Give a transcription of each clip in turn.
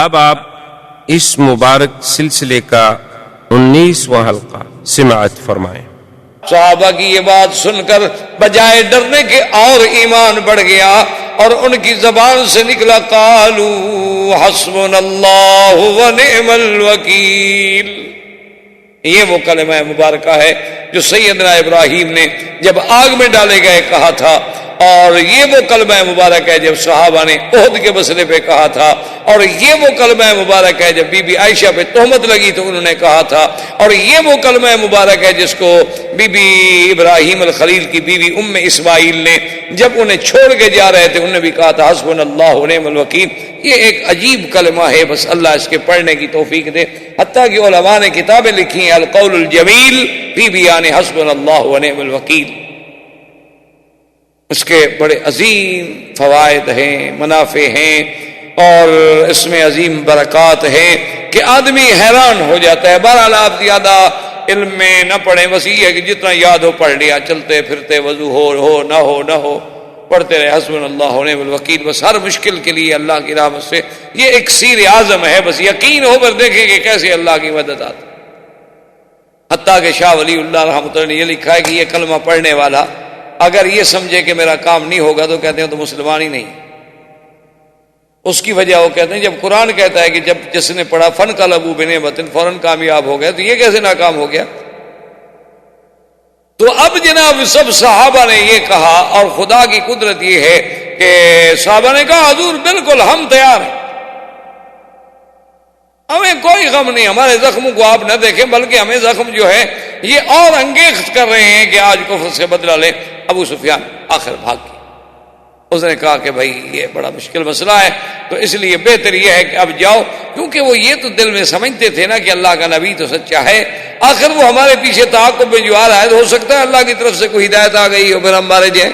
اب آپ اس مبارک سلسلے کا 19واں حلقہ سماعت فرمائیں۔ صحابہ کی یہ بات سن کر بجائے ڈرنے کے اور ایمان بڑھ گیا، اور ان کی زبان سے نکلا قالو حسبنا اللہ ونعم الوکیل۔ یہ وہ کلمہ مبارکہ ہے جو سیدنا ابراہیم نے جب آگ میں ڈالے گئے کہا تھا، اور یہ وہ کلمہ مبارک ہے جب صحابہ نے احد کے مسئلے پہ کہا تھا، اور یہ وہ کلمہ مبارک ہے جب بی بی عائشہ پہ تہمت لگی تو انہوں نے کہا تھا، اور یہ وہ کلمہ مبارک ہے جس کو بی بی ابراہیم الخلیل کی بیوی ام اسماعیل نے جب انہیں چھوڑ کے جا رہے تھے انہوں نے بھی کہا تھا حسبنا اللہ ونعم الوکیل۔ یہ ایک عجیب کلمہ ہے، بس اللہ اس کے پڑھنے کی توفیق دے۔ حتیٰ کہ علماء نے کتابیں لکھی ہیں القول الجمیل فی بیان حسبنا اللہ ونعم الوکیل۔ اس کے بڑے عظیم فوائد ہیں، منافع ہیں، اور اس میں عظیم برکات ہیں کہ آدمی حیران ہو جاتا ہے۔ بہرحال آپ زیادہ علم میں نہ پڑھیں، بس یہ ہے کہ جتنا یاد ہو پڑھ لیا، چلتے پھرتے وضو ہو نہ ہو پڑھتے رہے حسبنا اللہ ونعم الوکیل۔ بس ہر مشکل کے لیے اللہ کی رحمت سے یہ ایک سیر اعظم ہے، بس یقین ہو کر دیکھیں کہ کیسے اللہ کی مدد آتی۔ حتیٰ کہ شاہ ولی اللہ رحمۃ اللہ نے یہ لکھا ہے کہ یہ کلمہ پڑھنے والا اگر یہ سمجھے کہ میرا کام نہیں ہوگا تو کہتے ہیں تو مسلمان ہی نہیں۔ اس کی وجہ وہ کہتے ہیں جب قرآن کہتا ہے کہ جب جس نے پڑھا فن قلبوا بنعمت فوراً کامیاب ہو گیا، تو یہ کیسے ناکام ہو گیا؟ تو اب جناب سب صحابہ نے یہ کہا، اور خدا کی قدرت یہ ہے کہ صحابہ نے کہا حضور بالکل ہم تیار ہیں، ہمیں کوئی غم نہیں، ہمارے زخموں کو آپ نہ دیکھیں بلکہ ہمیں زخم جو ہے یہ اور انگیخت کر رہے ہیں کہ آج کفر سے بدلہ لیں۔ ابو سفیان آخر بھاگ گیا، اس نے کہا کہ بھائی یہ بڑا مشکل مسئلہ ہے، تو اس لیے بہتر یہ ہے کہ اب جاؤ، کیونکہ وہ یہ تو دل میں سمجھتے تھے نا کہ اللہ کا نبی تو سچا ہے، آخر وہ ہمارے پیچھے تعاقب میں جو آ رہا ہے ہو سکتا ہے اللہ کی طرف سے کوئی ہدایت آ گئی ہو پھر ہم مارے جائیں۔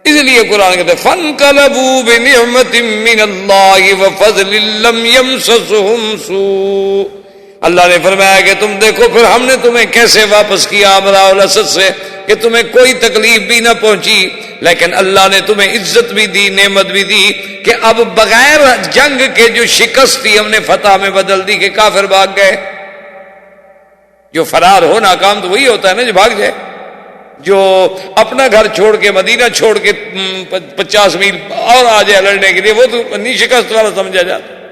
اس لیے قرآن کہتے ہیں فَانْقَلَبُوا بِنِعْمَةٍ مِّنَ اللَّهِ وَفَضْلٍ لَّمْ يَمْسَسْهُمْ سُوءٌ۔ اللہ نے فرمایا کہ تم دیکھو پھر ہم نے تمہیں کیسے واپس کیا امراء الاسد سے کہ تمہیں کوئی تکلیف بھی نہ پہنچی، لیکن اللہ نے تمہیں عزت بھی دی، نعمت بھی دی کہ اب بغیر جنگ کے جو شکست تھی ہم نے فتح میں بدل دی کہ کافر بھاگ گئے۔ جو فرار ہو ناکام تو وہی ہوتا ہے نا جو بھاگ جائے، جو اپنا گھر چھوڑ کے مدینہ چھوڑ کے 50 میل اور آ جائے لڑنے کے لیے وہ تو نہیں شکست والا سمجھا جاتا۔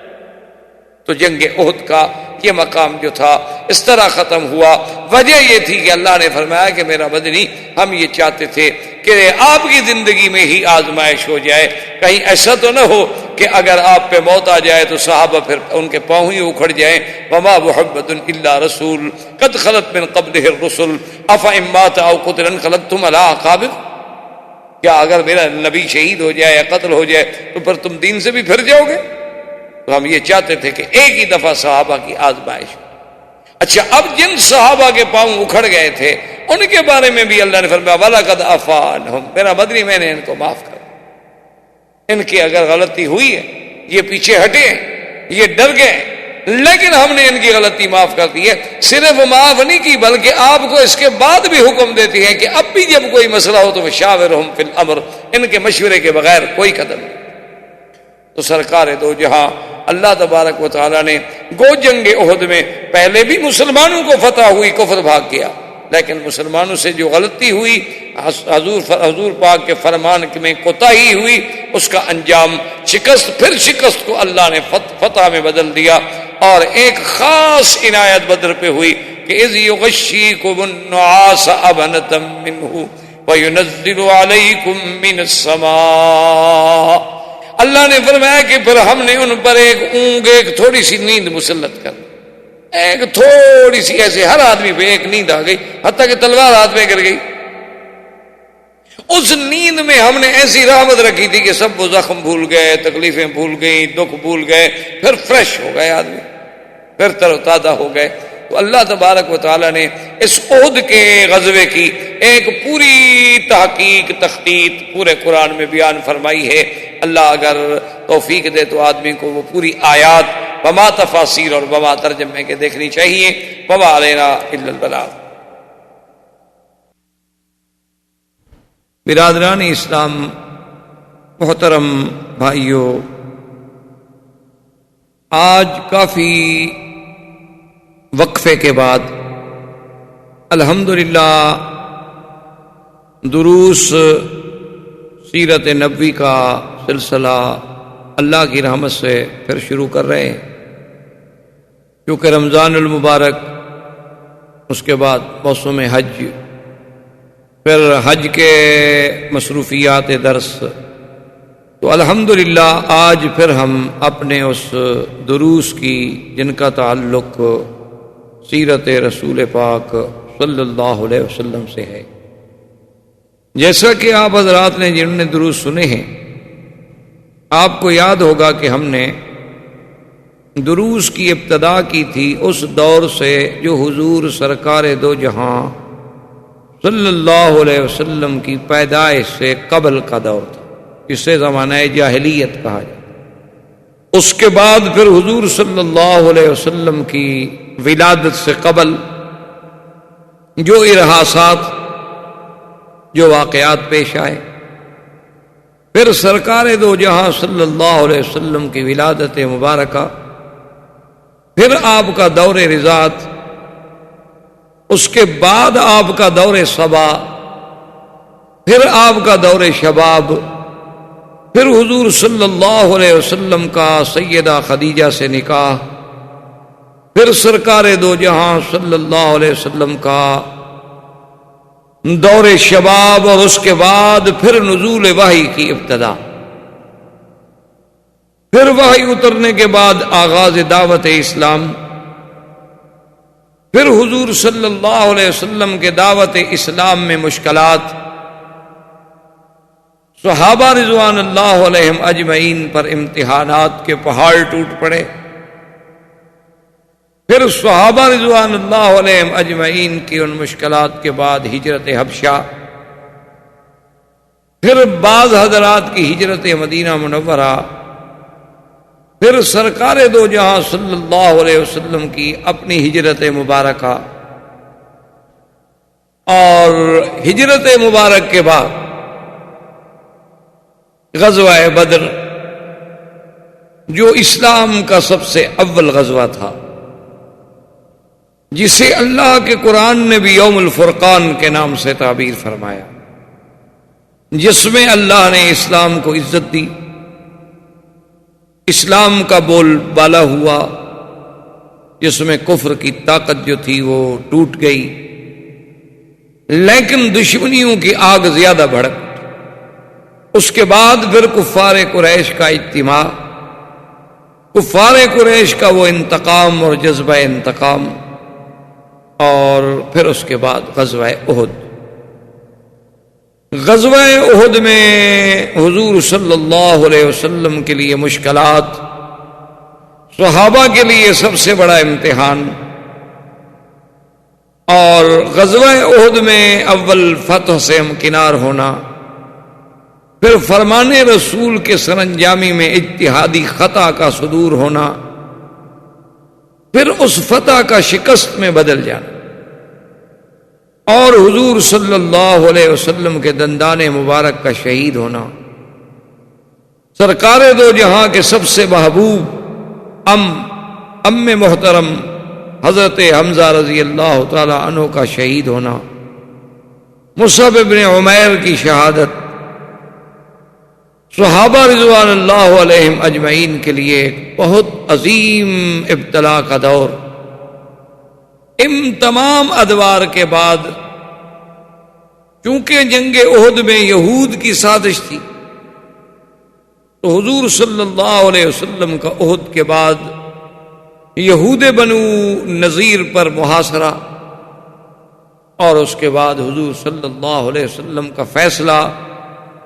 تو جنگ احد کا یہ مقام جو تھا اس طرح ختم ہوا۔ وجہ یہ تھی کہ اللہ نے فرمایا کہ میرا بدنی ہم یہ چاہتے تھے کہ آپ کی زندگی میں ہی آزمائش ہو جائے، کہیں ایسا تو نہ ہو کہ اگر آپ پہ موت آ جائے تو صحابہ پھر ان کے پاؤں ہی اکھڑ جائیں۔ وما محمد الا رسول قد خلت من قبلہ الرسل افإن مات او قتل انقلبتم علی اعقابکم۔ کیا اگر میرا نبی شہید ہو جائے یا قتل ہو جائے تو پھر تم دین سے بھی پھر جاؤ گے؟ تو ہم یہ چاہتے تھے کہ ایک ہی دفعہ صحابہ کی آزمائش۔ اچھا اب جن صحابہ کے پاؤں اکھڑ گئے تھے ان کے بارے میں بھی اللہ نے فرمایا وَلَقَدْ عَفَا عَنْهُمْ، میرا بدنی میں نے ان کو معاف کر دیا۔ ان کی اگر غلطی ہوئی ہے، یہ پیچھے ہٹے ہیں، یہ ڈر گئے، لیکن ہم نے ان کی غلطی معاف کر دی ہے۔ صرف معاف نہیں کی بلکہ آپ کو اس کے بعد بھی حکم دیتی ہے کہ اب بھی جب کوئی مسئلہ ہو تو وَشَاوِرْهُمْ فِي الْأَمْرِ، ان کے مشورے کے بغیر کوئی قدم نہیں۔ تو سرکار دو جہاں اللہ تبارک و تعالیٰ نے گو جنگ احد میں پہلے بھی مسلمانوں کو فتح ہوئی، کفر بھاگ گیا، لیکن مسلمانوں سے جو غلطی ہوئی حضور پاک کے فرمان میں کوتاہی ہوئی، اس کا انجام شکست، پھر شکست کو اللہ نے فتح میں بدل دیا۔ اور ایک خاص عنایت بدر پہ ہوئی کہ اذ یغشیکم النعاس امنۃ منہ وینزل علیکم من السماء۔ اللہ نے فرمایا کہ پھر ہم نے ان پر ایک اونگ، ایک تھوڑی سی نیند مسلط کر، ایک تھوڑی سی ایسے ہر آدمی پہ ایک نیند آ گئی، حتیٰ کہ تلوار ہاتھ میں گر گئی۔ اس نیند میں ہم نے ایسی رحمت رکھی تھی کہ سب وہ زخم بھول گئے، تکلیفیں بھول گئیں، دکھ بھول گئے، پھر فریش ہو گئے آدمی، پھر تر و تازہ ہو گئے۔ تو اللہ تبارک و تعالیٰ نے اس احد کے غزوے کی ایک پوری تحقیق تخطیط پورے قرآن میں بیان فرمائی ہے۔ اللہ اگر توفیق دے تو آدمی کو وہ پوری آیات وما تفاسیر اور وما ترجمے کے دیکھنی چاہیے۔ وما علینا الا البلاغ۔ برادران اسلام، محترم بھائیوں، آج کافی وقفے کے بعد الحمدللہ دروس سیرت نبوی کا سلسلہ اللہ کی رحمت سے پھر شروع کر رہے ہیں، کیونکہ رمضان المبارک، اس کے بعد موسم حج، پھر حج کے مصروفیات درس، تو الحمدللہ آج پھر ہم اپنے اس دروس کی جن کا تعلق سیرت رسول پاک صلی اللہ علیہ وسلم سے ہے، جیسا کہ آپ حضرات نے جنہوں نے دروس سنے ہیں، آپ کو یاد ہوگا کہ ہم نے دروس کی ابتدا کی تھی اس دور سے جو حضور سرکار دو جہاں صلی اللہ علیہ وسلم کی پیدائش سے قبل کا دور تھا، اسے زمانہ جاہلیت کہا جائے۔ اس کے بعد پھر حضور صلی اللہ علیہ وسلم کی ولادت سے قبل جو ارہاسات، جو واقعات پیش آئے، پھر سرکار دو جہاں صلی اللہ علیہ وسلم کی ولادت مبارکہ، پھر آپ کا دور رضاعت، اس کے بعد آپ کا دور صبا، پھر آپ کا دور شباب، پھر حضور صلی اللہ علیہ وسلم کا سیدہ خدیجہ سے نکاح، پھر سرکار دو جہاں صلی اللہ علیہ وسلم کا دور شباب، اور اس کے بعد پھر نزول وحی کی ابتدا، پھر وحی اترنے کے بعد آغاز دعوت اسلام، پھر حضور صلی اللہ علیہ وسلم کے دعوت اسلام میں مشکلات، صحابہ رضوان اللہ علیہم اجمعین پر امتحانات کے پہاڑ ٹوٹ پڑے، پھر صحابہ رضوان اللہ علیہم اجمعین کی ان مشکلات کے بعد ہجرت حبشہ، پھر بعض حضرات کی ہجرت مدینہ منورہ، پھر سرکار دو جہاں صلی اللہ علیہ وسلم کی اپنی ہجرت مبارکہ، اور ہجرت مبارک کے بعد غزوہ بدر، جو اسلام کا سب سے اول غزوہ تھا، جسے اللہ کے قرآن نے بھی یوم الفرقان کے نام سے تعبیر فرمایا، جس میں اللہ نے اسلام کو عزت دی، اسلام کا بول بالا ہوا، جس میں کفر کی طاقت جو تھی وہ ٹوٹ گئی، لیکن دشمنیوں کی آگ زیادہ بھڑک۔ اس کے بعد پھر کفار قریش کا اجتماع، کفار قریش کا وہ انتقام اور جذبہ انتقام، اور پھر اس کے بعد غزوہ احد۔ غزوہ احد میں حضور صلی اللہ علیہ وسلم کے لیے مشکلات، صحابہ کے لیے سب سے بڑا امتحان، اور غزوہ احد میں اول فتح سے امکنار ہونا، پھر فرمان رسول کے سرانجامی میں اجتہادی خطا کا صدور ہونا، پھر اس فتح کا شکست میں بدل جانا، اور حضور صلی اللہ علیہ وسلم کے دندان مبارک کا شہید ہونا، سرکار دو جہاں کے سب سے محبوب ام محترم حضرت حمزہ رضی اللہ تعالی عنہ کا شہید ہونا، مصعب بن عمیر کی شہادت، صحابہ رضوان اللہ علیہم اجمعین کے لیے ایک بہت عظیم ابتلا کا دور۔ ان تمام ادوار کے بعد، چونکہ جنگ احد میں یہود کی سازش تھی، تو حضور صلی اللہ علیہ وسلم کا احد کے بعد یہود بنو نذیر پر محاصرہ، اور اس کے بعد حضور صلی اللہ علیہ وسلم کا فیصلہ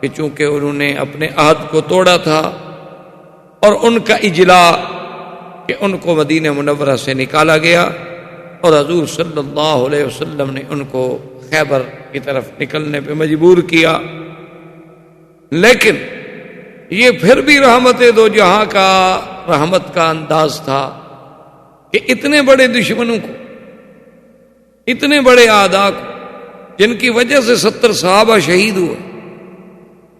کہ چونکہ انہوں نے اپنے عہد کو توڑا تھا، اور ان کا اجلاء کہ ان کو مدینہ منورہ سے نکالا گیا، اور حضور صلی اللہ علیہ وسلم نے ان کو خیبر کی طرف نکلنے پہ مجبور کیا۔ لیکن یہ پھر بھی رحمت دو جہاں کا رحمت کا انداز تھا کہ اتنے بڑے دشمنوں کو، اتنے بڑے اعداء کو، جن کی وجہ سے 70 صحابہ شہید ہوئے،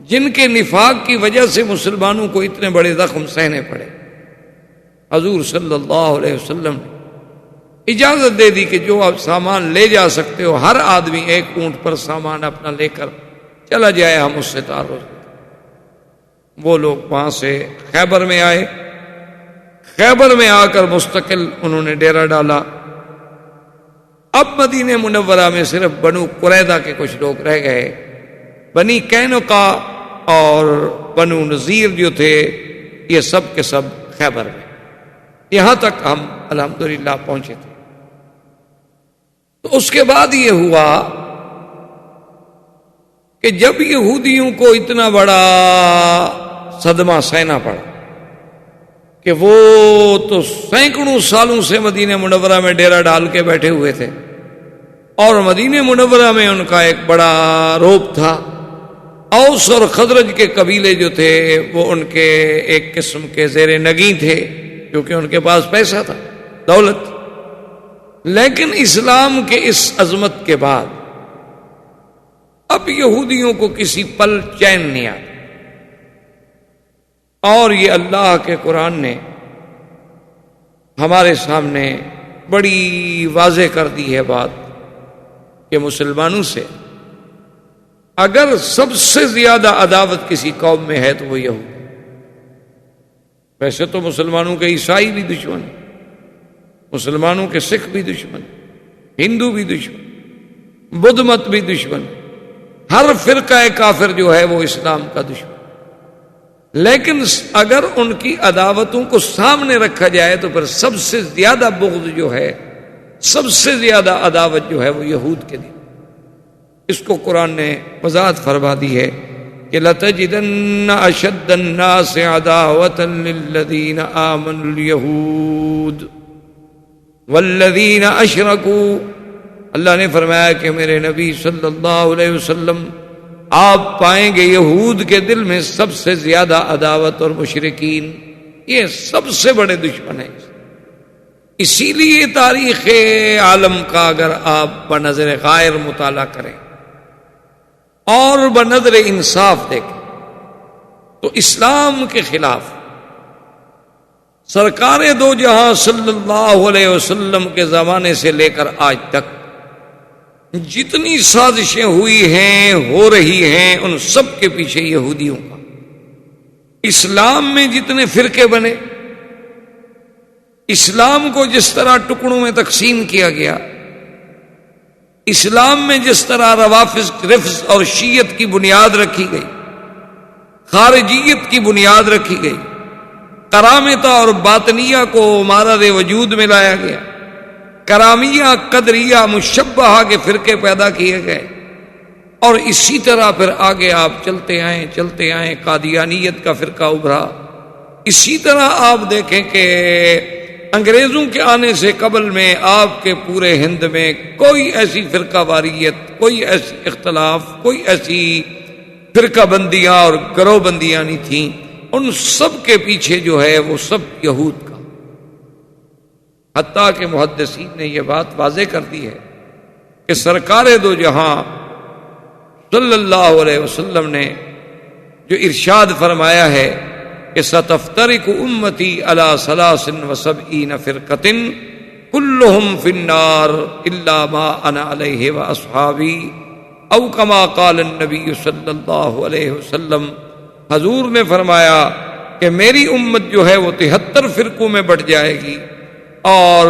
جن کے نفاق کی وجہ سے مسلمانوں کو اتنے بڑے زخم سہنے پڑے، حضور صلی اللہ علیہ وسلم نے اجازت دے دی کہ جو آپ سامان لے جا سکتے ہو، ہر آدمی ایک اونٹ پر سامان اپنا لے کر چلا جائے، ہم اس سے تعارف۔ وہ لوگ وہاں سے خیبر میں آئے، خیبر میں آ کر مستقل انہوں نے ڈیرا ڈالا۔ اب مدینہ منورہ میں صرف بنو قریظہ کے کچھ لوگ رہ گئے، بنی قینقاع اور بنو نذیر جو تھے یہ سب کے سب خیبر میں۔ یہاں تک ہم الحمدللہ پہنچے تھے۔ تو اس کے بعد یہ ہوا کہ جب یہودیوں کو اتنا بڑا صدمہ سہنا پڑا کہ وہ تو سینکڑوں سالوں سے مدینہ منورہ میں ڈیرا ڈال کے بیٹھے ہوئے تھے، اور مدینہ منورہ میں ان کا ایک بڑا روب تھا۔ اوس اور خزرج کے قبیلے جو تھے وہ ان کے ایک قسم کے زیر نگیں تھے، کیونکہ ان کے پاس پیسہ تھا، دولت۔ لیکن اسلام کے اس عظمت کے بعد اب یہودیوں کو کسی پل چین نہیں آتا، اور یہ اللہ کے قرآن نے ہمارے سامنے بڑی واضح کر دی ہے بات کہ مسلمانوں سے اگر سب سے زیادہ عداوت کسی قوم میں ہے تو وہ یہود۔ ویسے تو مسلمانوں کے عیسائی بھی دشمن، مسلمانوں کے سکھ بھی دشمن، ہندو بھی دشمن، بدھ مت بھی دشمن، ہر فرقہ کافر جو ہے وہ اسلام کا دشمن۔ لیکن اگر ان کی عداوتوں کو سامنے رکھا جائے تو پھر سب سے زیادہ بغض جو ہے، سب سے زیادہ عداوت جو ہے وہ یہود کے لیے۔ اس کو قرآن نے وضاحت فرما دی ہے کہ لَتَجِدَنَّ أَشَدَّ النَّاسِ عَدَاوَةً لِلَّذِينَ آمَنُوا الْيَهُودَ وَالَّذِينَ أَشْرَكُوا۔ اللہ نے فرمایا کہ میرے نبی صلی اللہ علیہ وسلم آپ پائیں گے یہود کے دل میں سب سے زیادہ عداوت، اور مشرکین یہ سب سے بڑے دشمن ہیں۔ اسی لیے تاریخ عالم کا اگر آپ بنظر غائر مطالعہ کریں اور بنظر انصاف دیکھیں تو اسلام کے خلاف سرکار دو جہاں صلی اللہ علیہ وسلم کے زمانے سے لے کر آج تک جتنی سازشیں ہوئی ہیں، ہو رہی ہیں، ان سب کے پیچھے یہودیوں کا۔ اسلام میں جتنے فرقے بنے، اسلام کو جس طرح ٹکڑوں میں تقسیم کیا گیا، اسلام میں جس طرح رفض اور شیعت کی بنیاد رکھی گئی، خارجیت کی بنیاد رکھی گئی، کرامتہ اور باطنیہ کو مارد وجود میں لایا گیا، کرامیہ، قدریہ، مشبہہ کے فرقے پیدا کیے گئے، اور اسی طرح پھر آگے آپ چلتے آئیں قادیانیت کا فرقہ ابھرا۔ اسی طرح آپ دیکھیں کہ انگریزوں کے آنے سے قبل میں آپ کے پورے ہند میں کوئی ایسی فرقہ واریت، کوئی ایسی اختلاف، کوئی ایسی فرقہ بندیاں اور گروہ بندیاں نہیں تھیں۔ ان سب کے پیچھے جو ہے وہ سب یہود کا۔ حتیٰ کہ محدثین نے یہ بات واضح کر دی ہے کہ سرکار دو جہاں صلی اللہ علیہ وسلم نے جو ارشاد فرمایا ہے کہ ستفترق امتی علی 73 فرقۃ کلہم فی النار الا ما انا علیہ واصحابی، او کما قال النبی صلی اللہ علیہ وسلم۔ حضور نے فرمایا کہ میری امت جو ہے وہ 73 فرقوں میں بٹ جائے گی، اور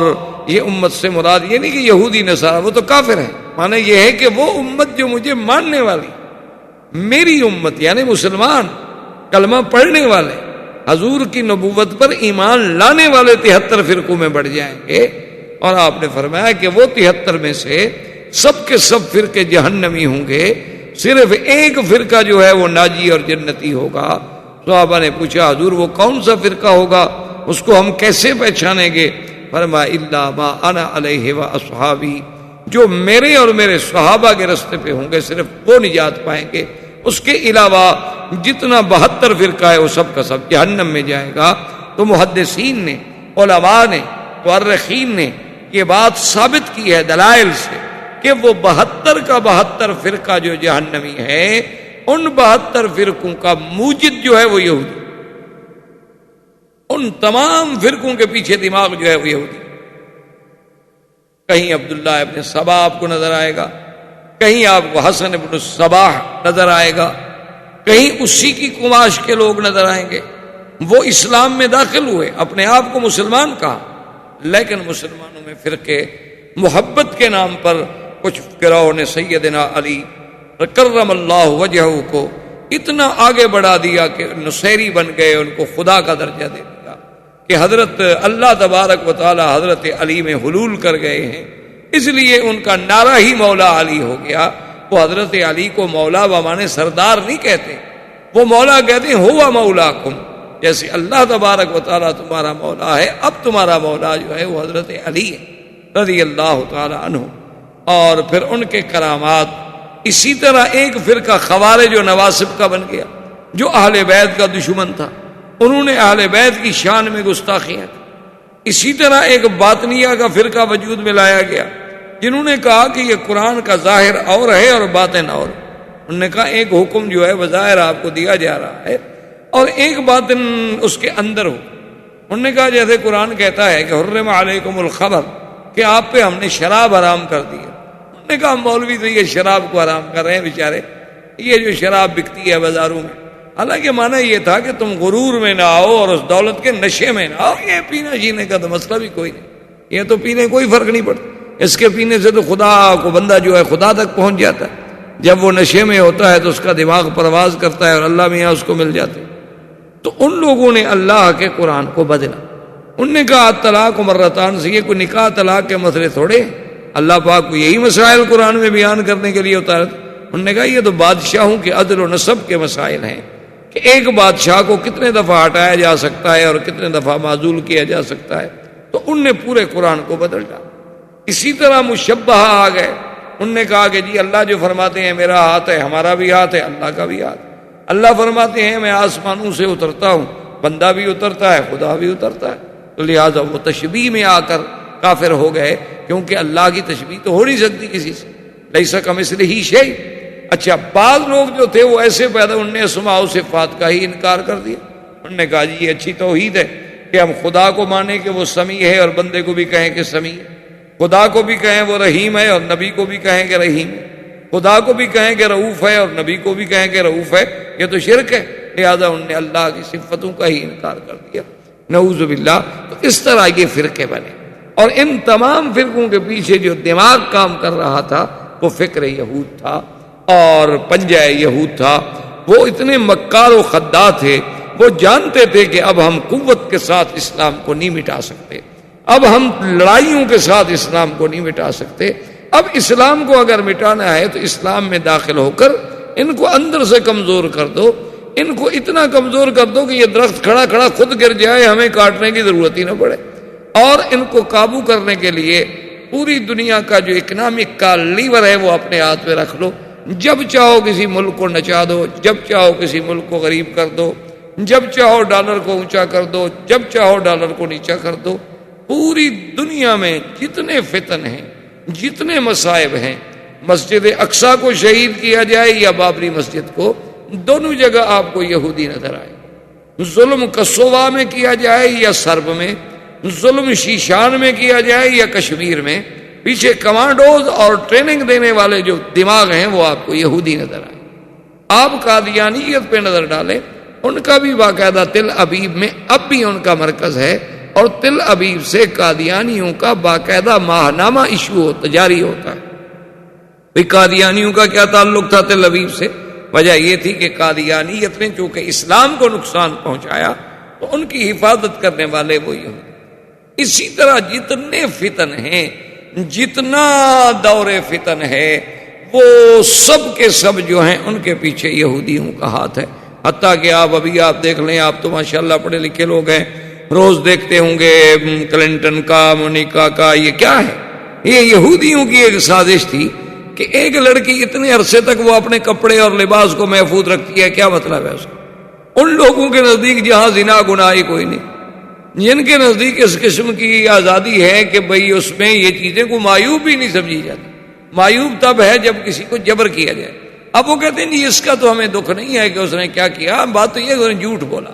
یہ امت سے مراد یہ نہیں کہ یہودی نصارہ، وہ تو کافر ہے، معنی یہ ہے کہ وہ امت جو مجھے ماننے والی، میری امت یعنی مسلمان، کلمہ پڑھنے والے، حضور کی نبوت پر ایمان لانے والے 73 فرقوں میں بڑھ جائیں گے۔ اور آپ نے فرمایا کہ وہ 73 میں سے سب کے سب فرقے جہنمی ہوں گے، صرف ایک فرقہ جو ہے وہ ناجی اور جنتی ہوگا۔ صحابہ نے پوچھا حضور وہ کون سا فرقہ ہوگا، اس کو ہم کیسے پہچانیں گے؟ فرمایا الا ما انا علیہ واصحابی، جو میرے اور میرے صحابہ کے راستے پہ ہوں گے صرف وہ نجات پائیں گے، اس کے علاوہ جتنا 72 فرقہ ہے وہ سب کا سب جہنم میں جائے گا۔ تو محدثین نے، علماء نے، مورخین نے یہ بات ثابت کی ہے دلائل سے کہ وہ 72 کا 72 فرقہ جو جہنمی ہے، ان 72 فرقوں کا موجد جو ہے وہ یہودی۔ ان تمام فرقوں کے پیچھے دماغ جو ہے وہ یہودی. کہیں عبداللہ ابن سبا آپ کو نظر آئے گا، کہیں آپ کو حسن ابن صباح نظر آئے گا، کہیں اسی کی قماش کے لوگ نظر آئیں گے. وہ اسلام میں داخل ہوئے، اپنے آپ کو مسلمان کہا، لیکن مسلمانوں میں فرقے محبت کے نام پر کچھ گروہوں نے سیدنا علی کرم اللہ وجہہ کو اتنا آگے بڑھا دیا کہ نصیری بن گئے، ان کو خدا کا درجہ دے دیا کہ حضرت اللہ تبارک و تعالی حضرت علی میں حلول کر گئے ہیں، اس لیے ان کا نعرہ ہی مولا علی ہو گیا. وہ حضرت علی کو مولا بمانے سردار نہیں کہتے، وہ مولا کہتے ہیں ہوا مولاکم. جیسے اللہ تبارک و تعالی تمہارا مولا ہے، اب تمہارا مولا جو ہے وہ حضرت علی ہے رضی اللہ تعالی عنہ. اور پھر ان کے کرامات. اسی طرح ایک فرقہ خوارج و نواسب کا بن گیا جو اہل بیت کا دشمن تھا، انہوں نے اہل بیت کی شان میں گستاخیاں کی. اسی طرح ایک باطنیہ کا فرقہ وجود میں لایا گیا جنہوں نے کہا کہ یہ قرآن کا ظاہر اور ہے اور باطن اور. انہوں نے کہا ایک حکم جو ہے بظاہر آپ کو دیا جا رہا ہے اور ایک باطن اس کے اندر ہو. انہوں نے کہا جیسے قرآن کہتا ہے کہ حرم علیکم الخمر، کہ آپ پہ ہم نے شراب حرام کر دی ہے. انہوں نے کہا مولوی تو یہ شراب کو حرام کر رہے ہیں بیچارے، یہ جو شراب بکتی ہے بازاروں میں. حالانکہ معنی یہ تھا کہ تم غرور میں نہ آؤ اور اس دولت کے نشے میں نہ آؤ. یہ پینا جینے کا تو مسئلہ بھی کوئی نہیں، یہ تو پینے کوئی فرق نہیں پڑتا. اس کے پینے سے تو خدا کو بندہ جو ہے خدا تک پہنچ جاتا ہے. جب وہ نشے میں ہوتا ہے تو اس کا دماغ پرواز کرتا ہے اور اللہ میاں اس کو مل جاتے. تو ان لوگوں نے اللہ کے قرآن کو بدلا. انہوں نے کہا طلاق مرتان سے، یہ کوئی نکاح طلاق کے مسئلے تھوڑے، اللہ پاک کو یہی مسائل قرآن میں بیان کرنے کے لیے اتارا تھا. انہوں نے کہا یہ تو بادشاہوں کے عدل و نصب کے مسائل ہیں کہ ایک بادشاہ کو کتنے دفعہ ہٹایا جا سکتا ہے اور کتنے دفعہ معزول کیا جا سکتا ہے. تو ان نے پورے قرآن کو بدل ڈالا. اسی طرح مشبہ آ گئے. انہوں نے کہا کہ جی اللہ جو فرماتے ہیں میرا ہاتھ ہے، ہمارا بھی ہاتھ ہے، اللہ کا بھی ہاتھ ہے. اللہ فرماتے ہیں میں آسمانوں سے اترتا ہوں، بندہ بھی اترتا ہے، خدا بھی اترتا ہے. تو لہٰذا وہ تشبیہ میں آ کر کافر ہو گئے، کیونکہ اللہ کی تشبیہ تو ہو نہیں سکتی کسی سے. لیس کمثلہ شیء. اچھا بعض لوگ جو تھے وہ ایسے پیدا، انہوں نے اسماء و صفات کا ہی انکار کر دیا. انہوں نے کہا جی یہ اچھی توحید ہے کہ ہم خدا کو مانیں کہ وہ سمیع ہے اور بندے کو بھی کہیں کہ سمیع ہے، خدا کو بھی کہیں وہ رحیم ہے اور نبی کو بھی کہیں کہ رحیم ہے، خدا کو بھی کہیں کہ رؤوف ہے اور نبی کو بھی کہیں کہ رؤوف ہے. یہ تو شرک ہے. لہذا انہوں نے اللہ کی صفتوں کا ہی انکار کر دیا، نعوذ باللہ. تو اس طرح یہ فرقے بنے. اور ان تمام فرقوں کے پیچھے جو دماغ کام کر رہا تھا وہ فکر یہود تھا اور پنجہ یہود تھا. وہ اتنے مکار و خداع تھے، وہ جانتے تھے کہ اب ہم قوت کے ساتھ اسلام کو نہیں مٹا سکتے، اب ہم لڑائیوں کے ساتھ اسلام کو نہیں مٹا سکتے. اب اسلام کو اگر مٹانا ہے تو اسلام میں داخل ہو کر ان کو اندر سے کمزور کر دو، ان کو اتنا کمزور کر دو کہ یہ درخت کھڑا کھڑا خود گر جائے، ہمیں کاٹنے کی ضرورت ہی نہ پڑے. اور ان کو قابو کرنے کے لیے پوری دنیا کا جو اکنامک کا لیور ہے وہ اپنے ہاتھ میں رکھ لو. جب چاہو کسی ملک کو نچا دو، جب چاہو کسی ملک کو غریب کر دو، جب چاہو ڈالر کو اونچا کر دو، جب چاہو ڈالر کو نیچا کر دو. پوری دنیا میں جتنے فتن ہیں، جتنے مصائب ہیں، مسجد اقصی کو شہید کیا جائے یا بابری مسجد کو، دونوں جگہ آپ کو یہودی نظر آئے. ظلم کسوہ میں کیا جائے یا سرب میں، ظلم شیشان میں کیا جائے یا کشمیر میں، پیچھے کمانڈوز اور ٹریننگ دینے والے جو دماغ ہیں وہ آپ کو یہودی نظر آئے. آپ قادیانیت پہ نظر ڈالیں، ان کا بھی باقاعدہ تل ابیب میں اب بھی ان کا مرکز ہے، اور تل ابیب سے قادیانیوں کا باقاعدہ ماہنامہ ایشو جاری ہوتا ہے. قادیانیوں کا کیا تعلق تھا تل ابیب سے؟ وجہ یہ تھی کہ قادیانیت نے چونکہ اسلام کو نقصان پہنچایا تو ان کی حفاظت کرنے والے وہ یہودی. اسی طرح جتنے فتن ہیں، جتنا دور فتن ہے، وہ سب کے سب جو ہیں ان کے پیچھے یہودیوں کا ہاتھ ہے. حتیٰ کہ آپ دیکھ لیں، آپ تو ماشاءاللہ پڑھے لکھے لوگ ہیں، روز دیکھتے ہوں گے کلنٹن کا، مونیکا کا، یہ کیا ہے؟ یہ یہودیوں کی ایک سازش تھی کہ ایک لڑکی اتنے عرصے تک وہ اپنے کپڑے اور لباس کو محفوظ رکھتی ہے. کیا مطلب ہے اس کا؟ ان لوگوں کے نزدیک جہاں زنا گناہ ہی کوئی نہیں، جن کے نزدیک اس قسم کی آزادی ہے کہ بھئی اس میں یہ چیزیں کو معیوب بھی نہیں سمجھی جاتی. معیوب تب ہے جب کسی کو جبر کیا جائے. اب وہ کہتے ہیں جی اس کا تو ہمیں دکھ نہیں ہے کہ اس نے کیا کیا، بات تو یہ ہے کہ اس نے جھوٹ بولا.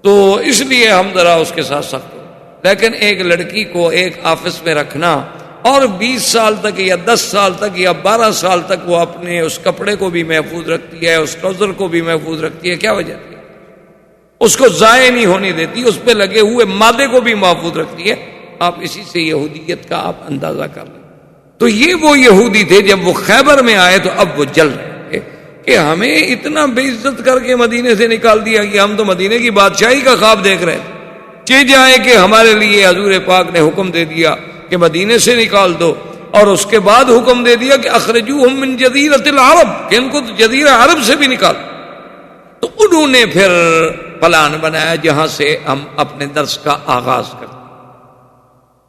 تو اس لیے ہم ذرا اس کے ساتھ سخت ہو. لیکن ایک لڑکی کو ایک آفس میں رکھنا اور 20 سال تک یا 10 سال تک یا 12 سال تک وہ اپنے اس کپڑے کو بھی محفوظ رکھتی ہے, اس ٹراؤزر کو بھی محفوظ رکھتی ہے, کیا وجہ ہے؟ اس کو ضائع نہیں ہونے دیتی, اس پہ لگے ہوئے مادے کو بھی محفوظ رکھتی ہے. آپ اسی سے یہودیت کا آپ اندازہ کر لیں. تو یہ وہ یہودی تھے, جب وہ خیبر میں آئے تو اب وہ جل رہے تھے کہ ہمیں اتنا بے عزت کر کے مدینے سے نکال دیا کہ ہم تو مدینے کی بادشاہی کا خواب دیکھ رہے تھے. چہ جائے کہ ہمارے لیے حضور پاک نے حکم دے دیا کہ مدینے سے نکال دو, اور اس کے بعد حکم دے دیا کہ اخرجوہم من جزیرۃ العرب, کہ ان کو جزیرہ عرب سے بھی نکال. تو انہوں نے پھر پلان بنایا جہاں سے ہم اپنے درس کا آغاز کرتے.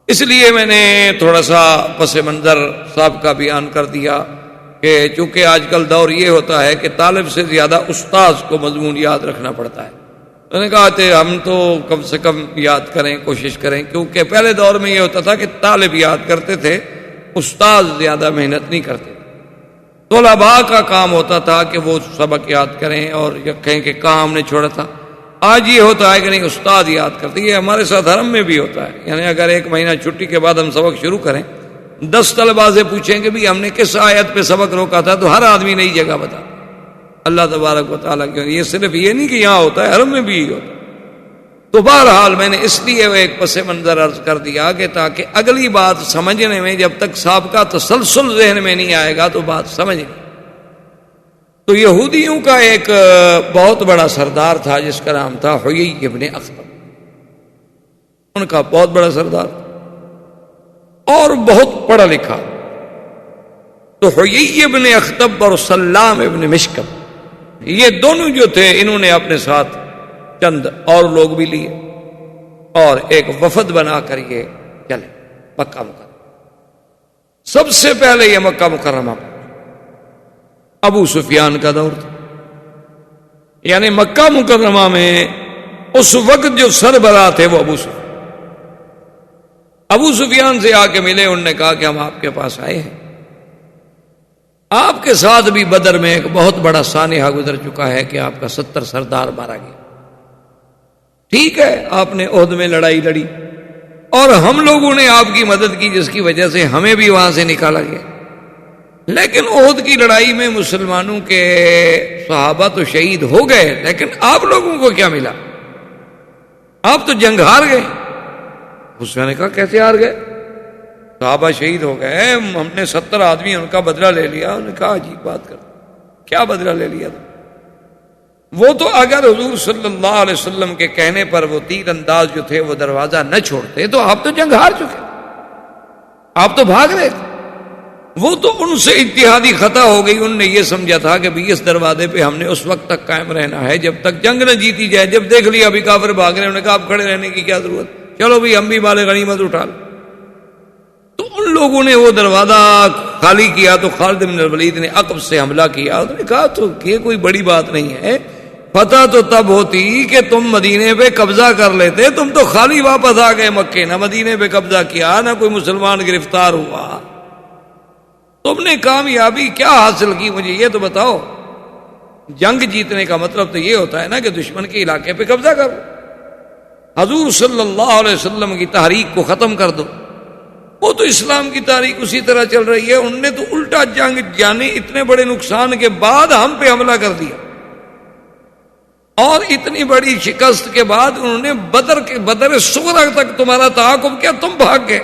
اس لیے میں نے تھوڑا سا پس منظر صاحب کا بیان کر دیا کہ چونکہ آج کل دور یہ ہوتا ہے کہ طالب سے زیادہ استاذ کو مضمون یاد رکھنا پڑتا ہے. میں نے کہا کہ ہم تو کم سے کم یاد کریں, کوشش کریں, کیونکہ پہلے دور میں یہ ہوتا تھا کہ طالب یاد کرتے تھے, استاذ زیادہ محنت نہیں کرتے. طلباء کا کام ہوتا تھا کہ وہ سبق یاد کریں اور کہیں کہ کہاں ہم نے چھوڑا تھا. آج یہ ہوتا ہے کہ نہیں, استاد یاد کرتے. یہ ہمارے ساتھ حرم میں بھی ہوتا ہے. یعنی اگر 1 مہینہ چھٹی کے بعد ہم سبق شروع کریں, 10 طلباء سے پوچھیں کہ بھی ہم نے کس آیت پہ سبق روکا تھا, تو ہر آدمی نئی جگہ بتا. اللہ تبارک و تعالیٰ کی, یہ صرف یہ نہیں کہ یہاں ہوتا ہے, حرم میں بھی یہ ہوتا ہے. تو بہرحال میں نے اس لیے ایک پس منظر عرض کر دیا کہ تاکہ اگلی بات سمجھنے میں جب تک سابقہ تسلسل ذہن میں نہیں آئے گا تو بات سمجھ نہیں. تو یہودیوں کا ایک بہت بڑا سردار تھا جس کا نام تھا حیی ابن اخطب. ان کا بہت بڑا سردار اور بہت پڑھا لکھا. تو حیی ابن اخطب اور سلام ابن مشکم, یہ دونوں جو تھے, انہوں نے اپنے ساتھ چند اور لوگ بھی لیے اور ایک وفد بنا کر یہ چلے مکہ مکرمہ. سب سے پہلے یہ مکہ مکرمہ ابو سفیان کا دور تھا. یعنی مکہ مکرمہ میں اس وقت جو سربراہ تھے وہ ابو سفیان. ابو سفیان سے آ کے ملے, انہوں نے کہا کہ ہم آپ کے پاس آئے ہیں, آپ کے ساتھ بھی بدر میں ایک بہت بڑا سانحہ گزر چکا ہے کہ آپ کا 70 سردار مارا گیا. ٹھیک ہے, آپ نے عہد میں لڑائی لڑی اور ہم لوگوں نے آپ کی مدد کی, جس کی وجہ سے ہمیں بھی وہاں سے نکالا گیا. لیکن عہد کی لڑائی میں مسلمانوں کے صحابہ تو شہید ہو گئے, لیکن آپ لوگوں کو کیا ملا؟ آپ تو جنگ ہار گئے. اس نے کہا کیسے ہار گئے؟ صحابہ شہید ہو گئے, ہم نے 70 آدمی ان کا بدلہ لے لیا. انہوں نے کہا عجیب بات کر, کیا بدلہ لے لیا؟ وہ تو اگر حضور صلی اللہ علیہ وسلم کے کہنے پر وہ تیر انداز جو تھے وہ دروازہ نہ چھوڑتے تو آپ تو جنگ ہار چکے, آپ تو بھاگ رہے تھے. وہ تو ان سے اتحادی خطا ہو گئی. انہوں نے یہ سمجھا تھا کہ بھی اس دروازے پہ ہم نے اس وقت تک قائم رہنا ہے جب تک جنگ نہ جیتی جائے. جب دیکھ لیا ابھی کافر بھاگ رہے, انہوں نے کہا اب کھڑے رہنے کی کیا ضرورت, چلو بھی ہم بھی مال غنیمت اٹھا لیں. تو ان لوگوں نے وہ دروازہ خالی کیا تو خالد بن الولید نے عقب سے حملہ کیا. انہوں نے کہا تو یہ کوئی بڑی بات نہیں ہے, فتح تو تب ہوتی کہ تم مدینے پہ قبضہ کر لیتے, تم تو خالی واپس آ گئے مکے, نہ مدینے پہ قبضہ کیا, نہ کوئی مسلمان گرفتار ہوا. تم نے کامیابی کیا حاصل کی, مجھے یہ تو بتاؤ. جنگ جیتنے کا مطلب تو یہ ہوتا ہے نا کہ دشمن کے علاقے پہ قبضہ کرو, حضور صلی اللہ علیہ وسلم کی تحریک کو ختم کر دو. وہ تو اسلام کی تاریخ اسی طرح چل رہی ہے. انہوں نے تو الٹا جنگ جانے اتنے بڑے نقصان کے بعد ہم پہ حملہ کر دیا, اور اتنی بڑی شکست کے بعد انہوں نے بدر صغرا تک تمہارا تعاقب کیا, تم بھاگ گئے.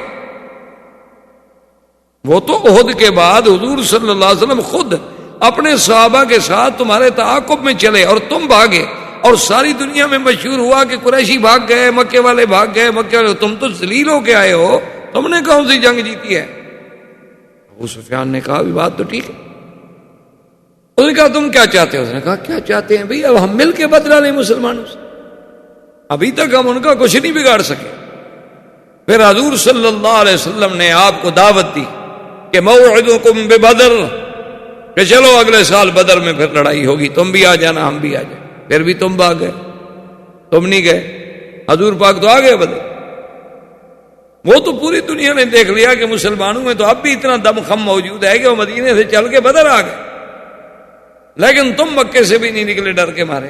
وہ تو عہد کے بعد حضور صلی اللہ علیہ وسلم خود اپنے صحابہ کے ساتھ تمہارے تعاقب میں چلے اور تم بھاگے, اور ساری دنیا میں مشہور ہوا کہ قریشی بھاگ گئے, مکے والے بھاگ گئے, مکے والے. تم تو ذلیل ہو کے آئے ہو, تم نے کون سی جنگ جیتی ہے؟ ابو سفیان نے کہا بات تو ٹھیک ہے. اس نے کہا تم کیا چاہتے ہو؟ اس نے کہا کیا چاہتے ہیں بھئی, اب ہم مل کے بدلہ لیں مسلمانوں سے. ابھی تک ہم ان کا کچھ نہیں بگاڑ سکے. پھر حضور صلی اللہ علیہ وسلم نے آپ کو دعوت دی کہ موعدکم ببدر, کہ چلو اگلے سال بدر میں پھر لڑائی ہوگی, تم بھی آ جانا ہم بھی آ جائیں. پھر بھی تم بھاگ گئے, تم نہیں گئے. حضور پاک تو آ گئے بدر. وہ تو پوری دنیا نے دیکھ لیا کہ مسلمانوں میں تو اب بھی اتنا دم خم موجود ہے کہ وہ مدینے سے چل کے بدر آ گئے, لیکن تم مکے سے بھی نہیں نکلے ڈر کے مارے.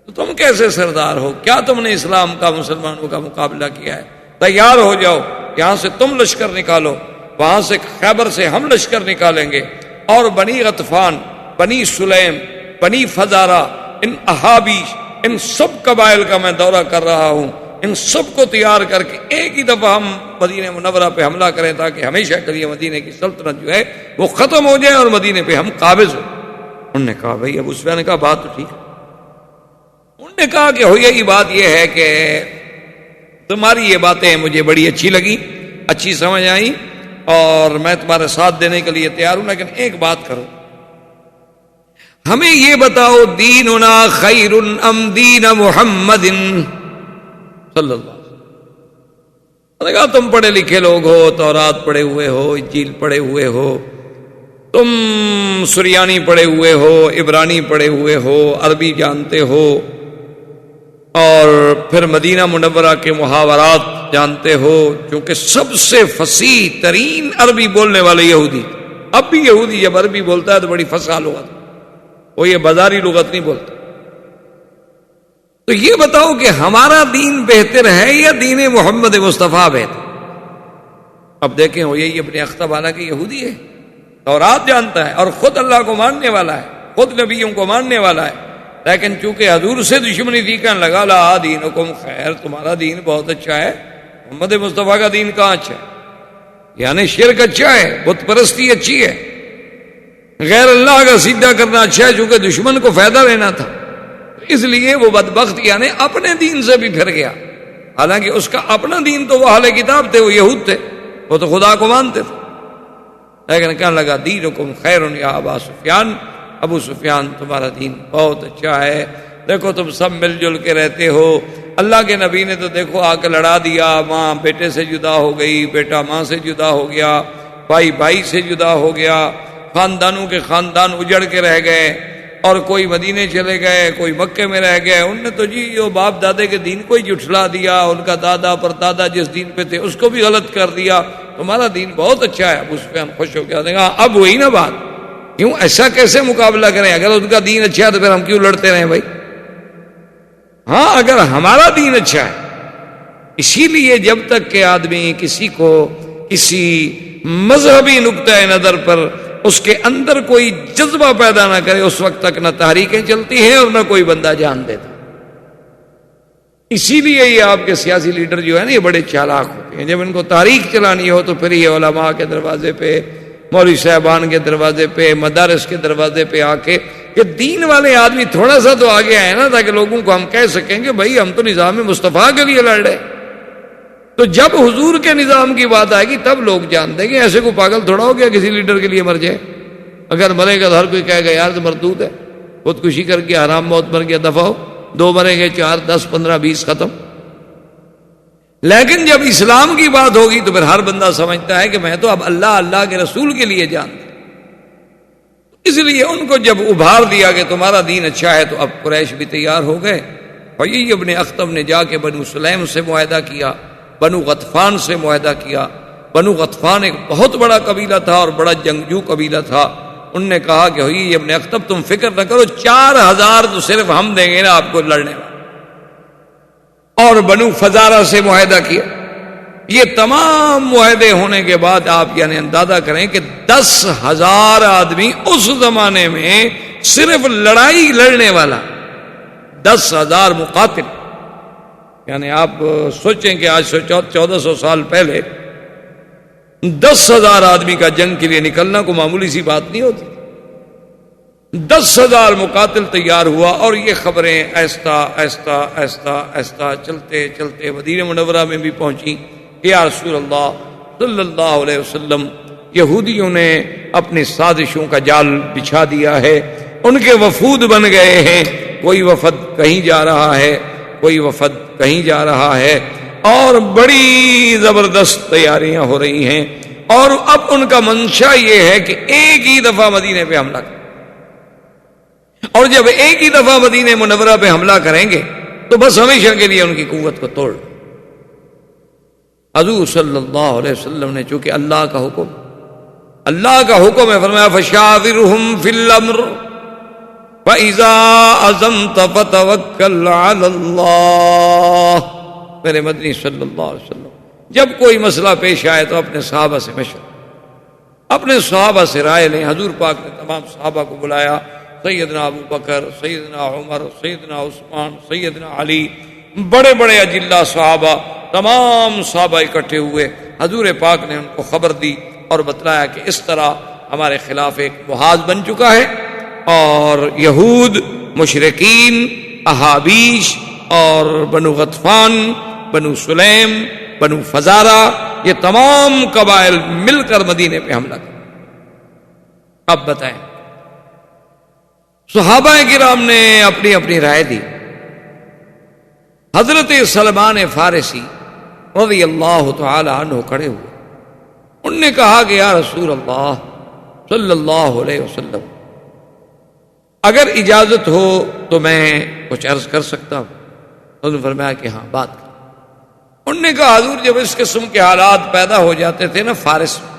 تو تم کیسے سردار ہو؟ کیا تم نے اسلام کا مسلمانوں کا مقابلہ کیا ہے؟ تیار ہو جاؤ، یہاں سے تم لشکر نکالو، وہاں سے خیبر سے ہم لشکر نکالیں گے، اور بنی غطفان، بنی سلیم، بنی فزارہ، ان احابیش، ان سب قبائل کا میں دورہ کر رہا ہوں، ان سب کو تیار کر کے ایک ہی دفعہ ہم مدینہ منورہ پہ حملہ کریں تاکہ ہمیشہ کے لیے مدینہ کی سلطنت جو ہے وہ ختم ہو جائے اور مدینہ پہ ہم قابض ہو۔ انہوں نے کہا بھائی ابو سفیان نے کہا بات تو ٹھیک ہے۔ انہوں نے کہا کہ ہو یہی بات یہ ہے کہ تمہاری یہ باتیں مجھے بڑی اچھی لگی، اچھی سمجھ آئی، اور میں تمہارے ساتھ دینے کے لیے تیار ہوں، لیکن ایک بات کرو، ہمیں یہ بتاؤ دیننا خیر ام دین محمد صلی اللہ علیہ وسلم۔ کہا تم پڑھے لکھے لوگ ہو، تورات پڑھے ہوئے ہو، انجیل پڑھے ہوئے ہو، تم سریانی پڑھے ہوئے ہو، عبرانی پڑھے ہوئے ہو، عربی جانتے ہو، اور پھر مدینہ منورہ کے محاورات جانتے ہو، کیونکہ سب سے فصیح ترین عربی بولنے والے یہودی، اب بھی یہودی جب عربی بولتا ہے تو بڑی فصاح لغت، وہ یہ بازاری لغت نہیں بولتا۔ تو یہ بتاؤ کہ ہمارا دین بہتر ہے یا دین محمد مصطفیٰ بہتر؟ اب دیکھیں وہ یہی اپنے اختب والا کہ یہودی ہے، تورات جانتا ہے اور خود اللہ کو ماننے والا ہے، خود نبیوں کو ماننے والا ہے، لیکن چونکہ حضور سے دشمنی تھی، کہنے لگا لا دینکم خیر، تمہارا دین بہت اچھا ہے، محمد مصطفیٰ کا دین کہاں اچھا ہے؟ یعنی شرک اچھا ہے، بت پرستی اچھی ہے، غیر اللہ کا سجدہ کرنا اچھا ہے، چونکہ دشمن کو فائدہ لینا تھا، اس لیے وہ بدبخت یعنی اپنے دین سے بھی پھر گیا، حالانکہ اس کا اپنا دین تو وہ اہل کتاب تھے، وہ یہود تھے، وہ تو خدا کو مانتے تھے، لیکن کہنے لگا دینکم خیر یا ابا سفیان، ابو سفیان تمہارا دین بہت اچھا ہے، دیکھو تم سب مل جل کے رہتے ہو، اللہ کے نبی نے تو دیکھو آ کے لڑا دیا، ماں بیٹے سے جدا ہو گئی، بیٹا ماں سے جدا ہو گیا، بھائی بھائی سے جدا ہو گیا، خاندانوں کے خاندان اجڑ کے رہ گئے، اور کوئی مدینے چلے گئے، کوئی مکے میں رہ گئے، ان نے تو جی وہ باپ دادے کے دین کو ہی جھٹلا دیا، ان کا دادا پر دادا جس دین پہ تھے اس کو بھی غلط کر دیا، تمہارا دین بہت اچھا ہے۔ ابو سفیان خوش ہو گیا، دیکھا اب وہی نا بات، کیوں ایسا کیسے مقابلہ کریں؟ اگر ان کا دین اچھا ہے تو پھر ہم کیوں لڑتے رہیں بھائی؟ ہاں اگر ہمارا دین اچھا ہے، اسی لیے جب تک کہ آدمی کسی کو کسی مذہبی نقطۂ نظر پر اس کے اندر کوئی جذبہ پیدا نہ کرے، اس وقت تک نہ تحریکیں چلتی ہیں اور نہ کوئی بندہ جان دیتا۔ اسی لیے یہ آپ کے سیاسی لیڈر جو ہے نا یہ بڑے چالاک ہوتے ہیں، جب ان کو تحریک چلانی ہو تو پھر یہ علماء کے دروازے پہ، مولوی صاحبان کے دروازے پہ، مدارس کے دروازے پہ آ کے، کہ دین والے آدمی تھوڑا سا تو آگے آئے نا، تاکہ لوگوں کو ہم کہہ سکیں کہ بھائی ہم تو نظام مصطفیٰ کے لیے لڑ رہے۔ تو جب حضور کے نظام کی بات آئے گی تب لوگ جان دیں گے، ایسے کو پاگل تھوڑا ہو گیا کسی لیڈر کے لیے مر جائے، اگر مرے گا تو ہر کوئی کہے گا یار تو مردود ہے، خودکشی کر کے حرام موت مر گیا، دفعہ ہو، 2 مریں گے، 4 10 15 20 ختم۔ لیکن جب اسلام کی بات ہوگی تو پھر ہر بندہ سمجھتا ہے کہ میں تو اب اللہ کے رسول کے لیے جانتا، اس لیے ان کو جب ابھار دیا کہ تمہارا دین اچھا ہے تو اب قریش بھی تیار ہو گئے، اور یہ ابن اختب نے جا کے بنو سلیم سے معاہدہ کیا، بنو غطفان سے معاہدہ کیا۔ بنو غطفان ایک بہت بڑا قبیلہ تھا اور بڑا جنگجو قبیلہ تھا، انہوں نے کہا کہ ہوئی ابن اختب تم فکر نہ کرو، 4000 تو صرف ہم دیں گے نا آپ کو لڑنے میں۔ اور بنو فزارہ سے معاہدہ کیا۔ یہ تمام معاہدے ہونے کے بعد آپ یعنی اندازہ کریں کہ 10,000 آدمی اس زمانے میں صرف لڑائی لڑنے والا، 10,000 مقاتل، یعنی آپ سوچیں کہ آج سے 1400 سال پہلے 10,000 آدمی کا جنگ کے لیے نکلنا کوئی معمولی سی بات نہیں ہوتی۔ 10,000 مقاتل تیار ہوا، اور یہ خبریں ایستا ایستا ایستا ایستا چلتے چلتے مدینہ منورہ میں بھی پہنچی کہ یا رسول اللہ صلی اللہ علیہ وسلم، یہودیوں نے اپنی سازشوں کا جال بچھا دیا ہے، ان کے وفود بن گئے ہیں، کوئی وفد کہیں جا رہا ہے، کوئی وفد کہیں جا رہا ہے، اور بڑی زبردست تیاریاں ہو رہی ہیں، اور اب ان کا منشا یہ ہے کہ ایک ہی دفعہ مدینے پہ حملہ کریں، اور جب ایک ہی دفعہ مدینہ منورہ پہ حملہ کریں گے تو بس ہمیشہ کے لیے ان کی قوت کو توڑ۔ حضور صلی اللہ علیہ وسلم نے چونکہ اللہ کا حکم ہے، فرمایا فشاورہم فی الامر، فَإِذَا عَزَمْتَ فَتَوَكَّلْ عَلَى اللَّهِ. میرے مدنی صلی اللہ علیہ وسلم جب کوئی مسئلہ پیش آئے تو اپنے صحابہ سے مشورہ، اپنے صحابہ سے رائے لیں. حضور پاک نے تمام صحابہ کو بلایا، سیدنا ابو بکر، سیدنا عمر، سیدنا عثمان، سیدنا علی، بڑے بڑے اجلہ صحابہ، تمام صحابہ اکٹھے ہوئے. حضور پاک نے ان کو خبر دی اور بتلایا کہ اس طرح ہمارے خلاف ایک محاذ بن چکا ہے، اور یہود، مشرکین، احابیش اور بنو غطفان، بنو سلیم، بنو فزارہ، یہ تمام قبائل مل کر مدینے پہ حملہ کیا. اب بتائیں، صحابہ کرام نے اپنی اپنی رائے دی. حضرت سلمان فارسی رضی اللہ تعالی عنہ کھڑے ہوئے. انہوں نے کہا کہ یا رسول اللہ صلی اللہ علیہ وسلم، اگر اجازت ہو تو میں کچھ عرض کر سکتا ہوں. حضور نے فرمایا کہ ہاں بات کر. انہوں نے کہا حضور جب اس قسم کے حالات پیدا ہو جاتے تھے نا فارس میں،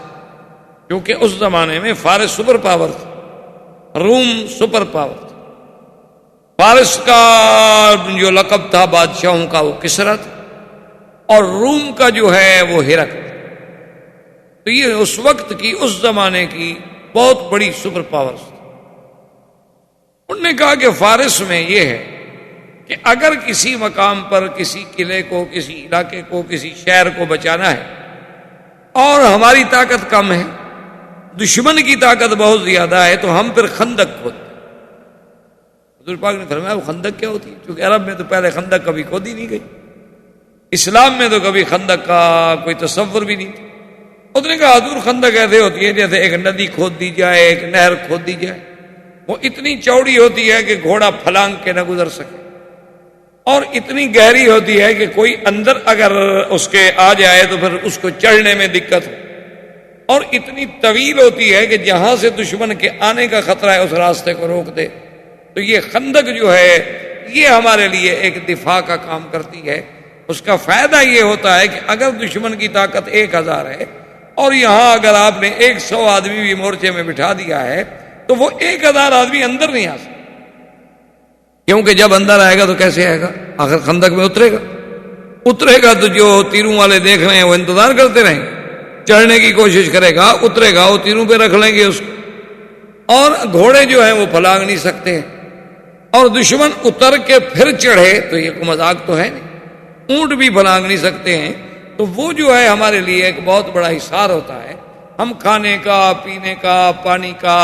کیونکہ اس زمانے میں فارس سپر پاور تھا، روم سپر پاور تھا. فارس کا جو لقب تھا بادشاہوں کا وہ کسرا تھا، اور روم کا جو ہے وہ ہرقل. تو یہ اس وقت کی، اس زمانے کی بہت بڑی سپر پاور تھی. انہوں نے کہا کہ فارس میں یہ ہے کہ اگر کسی مقام پر کسی قلعے کو، کسی علاقے کو، کسی شہر کو بچانا ہے اور ہماری طاقت کم ہے، دشمن کی طاقت بہت زیادہ ہے، تو ہم پھر خندق کھودتے ہیں. حضور پاک نے فرمایا وہ خندق کیا ہوتی ہے؟ کیونکہ عرب میں تو پہلے خندق کبھی کھودی نہیں گئی، اسلام میں تو کبھی خندق کا کوئی تصور بھی نہیں تھا. اس نے کہا حضور خندق ایسے ہوتی ہے جیسے ایک ندی کھود دی جائے، ایک نہر کھود دی جائے. وہ اتنی چوڑی ہوتی ہے کہ گھوڑا پھلانگ کے نہ گزر سکے، اور اتنی گہری ہوتی ہے کہ کوئی اندر اگر اس کے آ جائے تو پھر اس کو چڑھنے میں دقت ہو، اور اتنی طویل ہوتی ہے کہ جہاں سے دشمن کے آنے کا خطرہ ہے اس راستے کو روک دے. تو یہ خندق جو ہے یہ ہمارے لیے ایک دفاع کا کام کرتی ہے. اس کا فائدہ یہ ہوتا ہے کہ اگر دشمن کی طاقت 1000 ہے اور یہاں اگر آپ نے 100 آدمی بھی مورچے میں بٹھا دیا ہے تو وہ 1000 آدمی اندر نہیں آ سکتے، کیونکہ جب اندر آئے گا تو کیسے آئے گا؟ آخر خندق میں اترے گا تو جو تیروں والے دیکھ رہے ہیں وہ انتظار کرتے رہیں گے، چڑھنے کی کوشش کرے گا، اترے گا، وہ تیروں پہ رکھ لیں گے اس کو، اور گھوڑے جو ہیں وہ پھلانگ نہیں سکتے ہیں. اور دشمن اتر کے پھر چڑھے تو یہ کوئی مذاق تو ہے نہیں، اونٹ بھی پھلانگ نہیں سکتے ہیں. تو وہ جو ہے ہمارے لیے ایک بہت بڑا حصار ہوتا ہے. ہم کھانے کا، پینے کا، پانی کا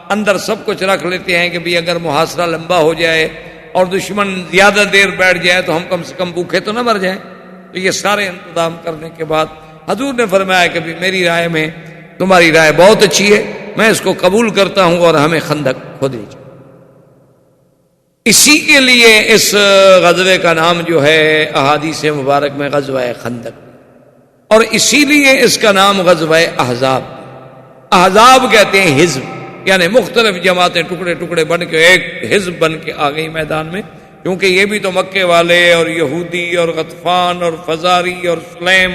اندر سب کچھ رکھ لیتے ہیں کہ بھی اگر محاصرہ لمبا ہو جائے اور دشمن زیادہ دیر بیٹھ جائے تو ہم کم سے کم بھوکے تو نہ مر جائیں. تو یہ سارے انتظام کرنے کے بعد حضور نے فرمایا کہ بھی میری رائے میں تمہاری رائے بہت اچھی ہے، میں اس کو قبول کرتا ہوں اور ہمیں خندق کھودنی چاہیے. اسی کے لیے اس غزوے کا نام جو ہے احادیث مبارک میں غزوہ خندق، اور اسی لیے اس کا نام غزوہ احزاب. احزاب کہتے ہیں حزب، یعنی مختلف جماعتیں ٹکڑے ٹکڑے بن کے ایک حزب بن کے آ گئی میدان میں، کیونکہ یہ بھی تو مکے والے اور یہودی اور غطفان اور فزاری اور سلیم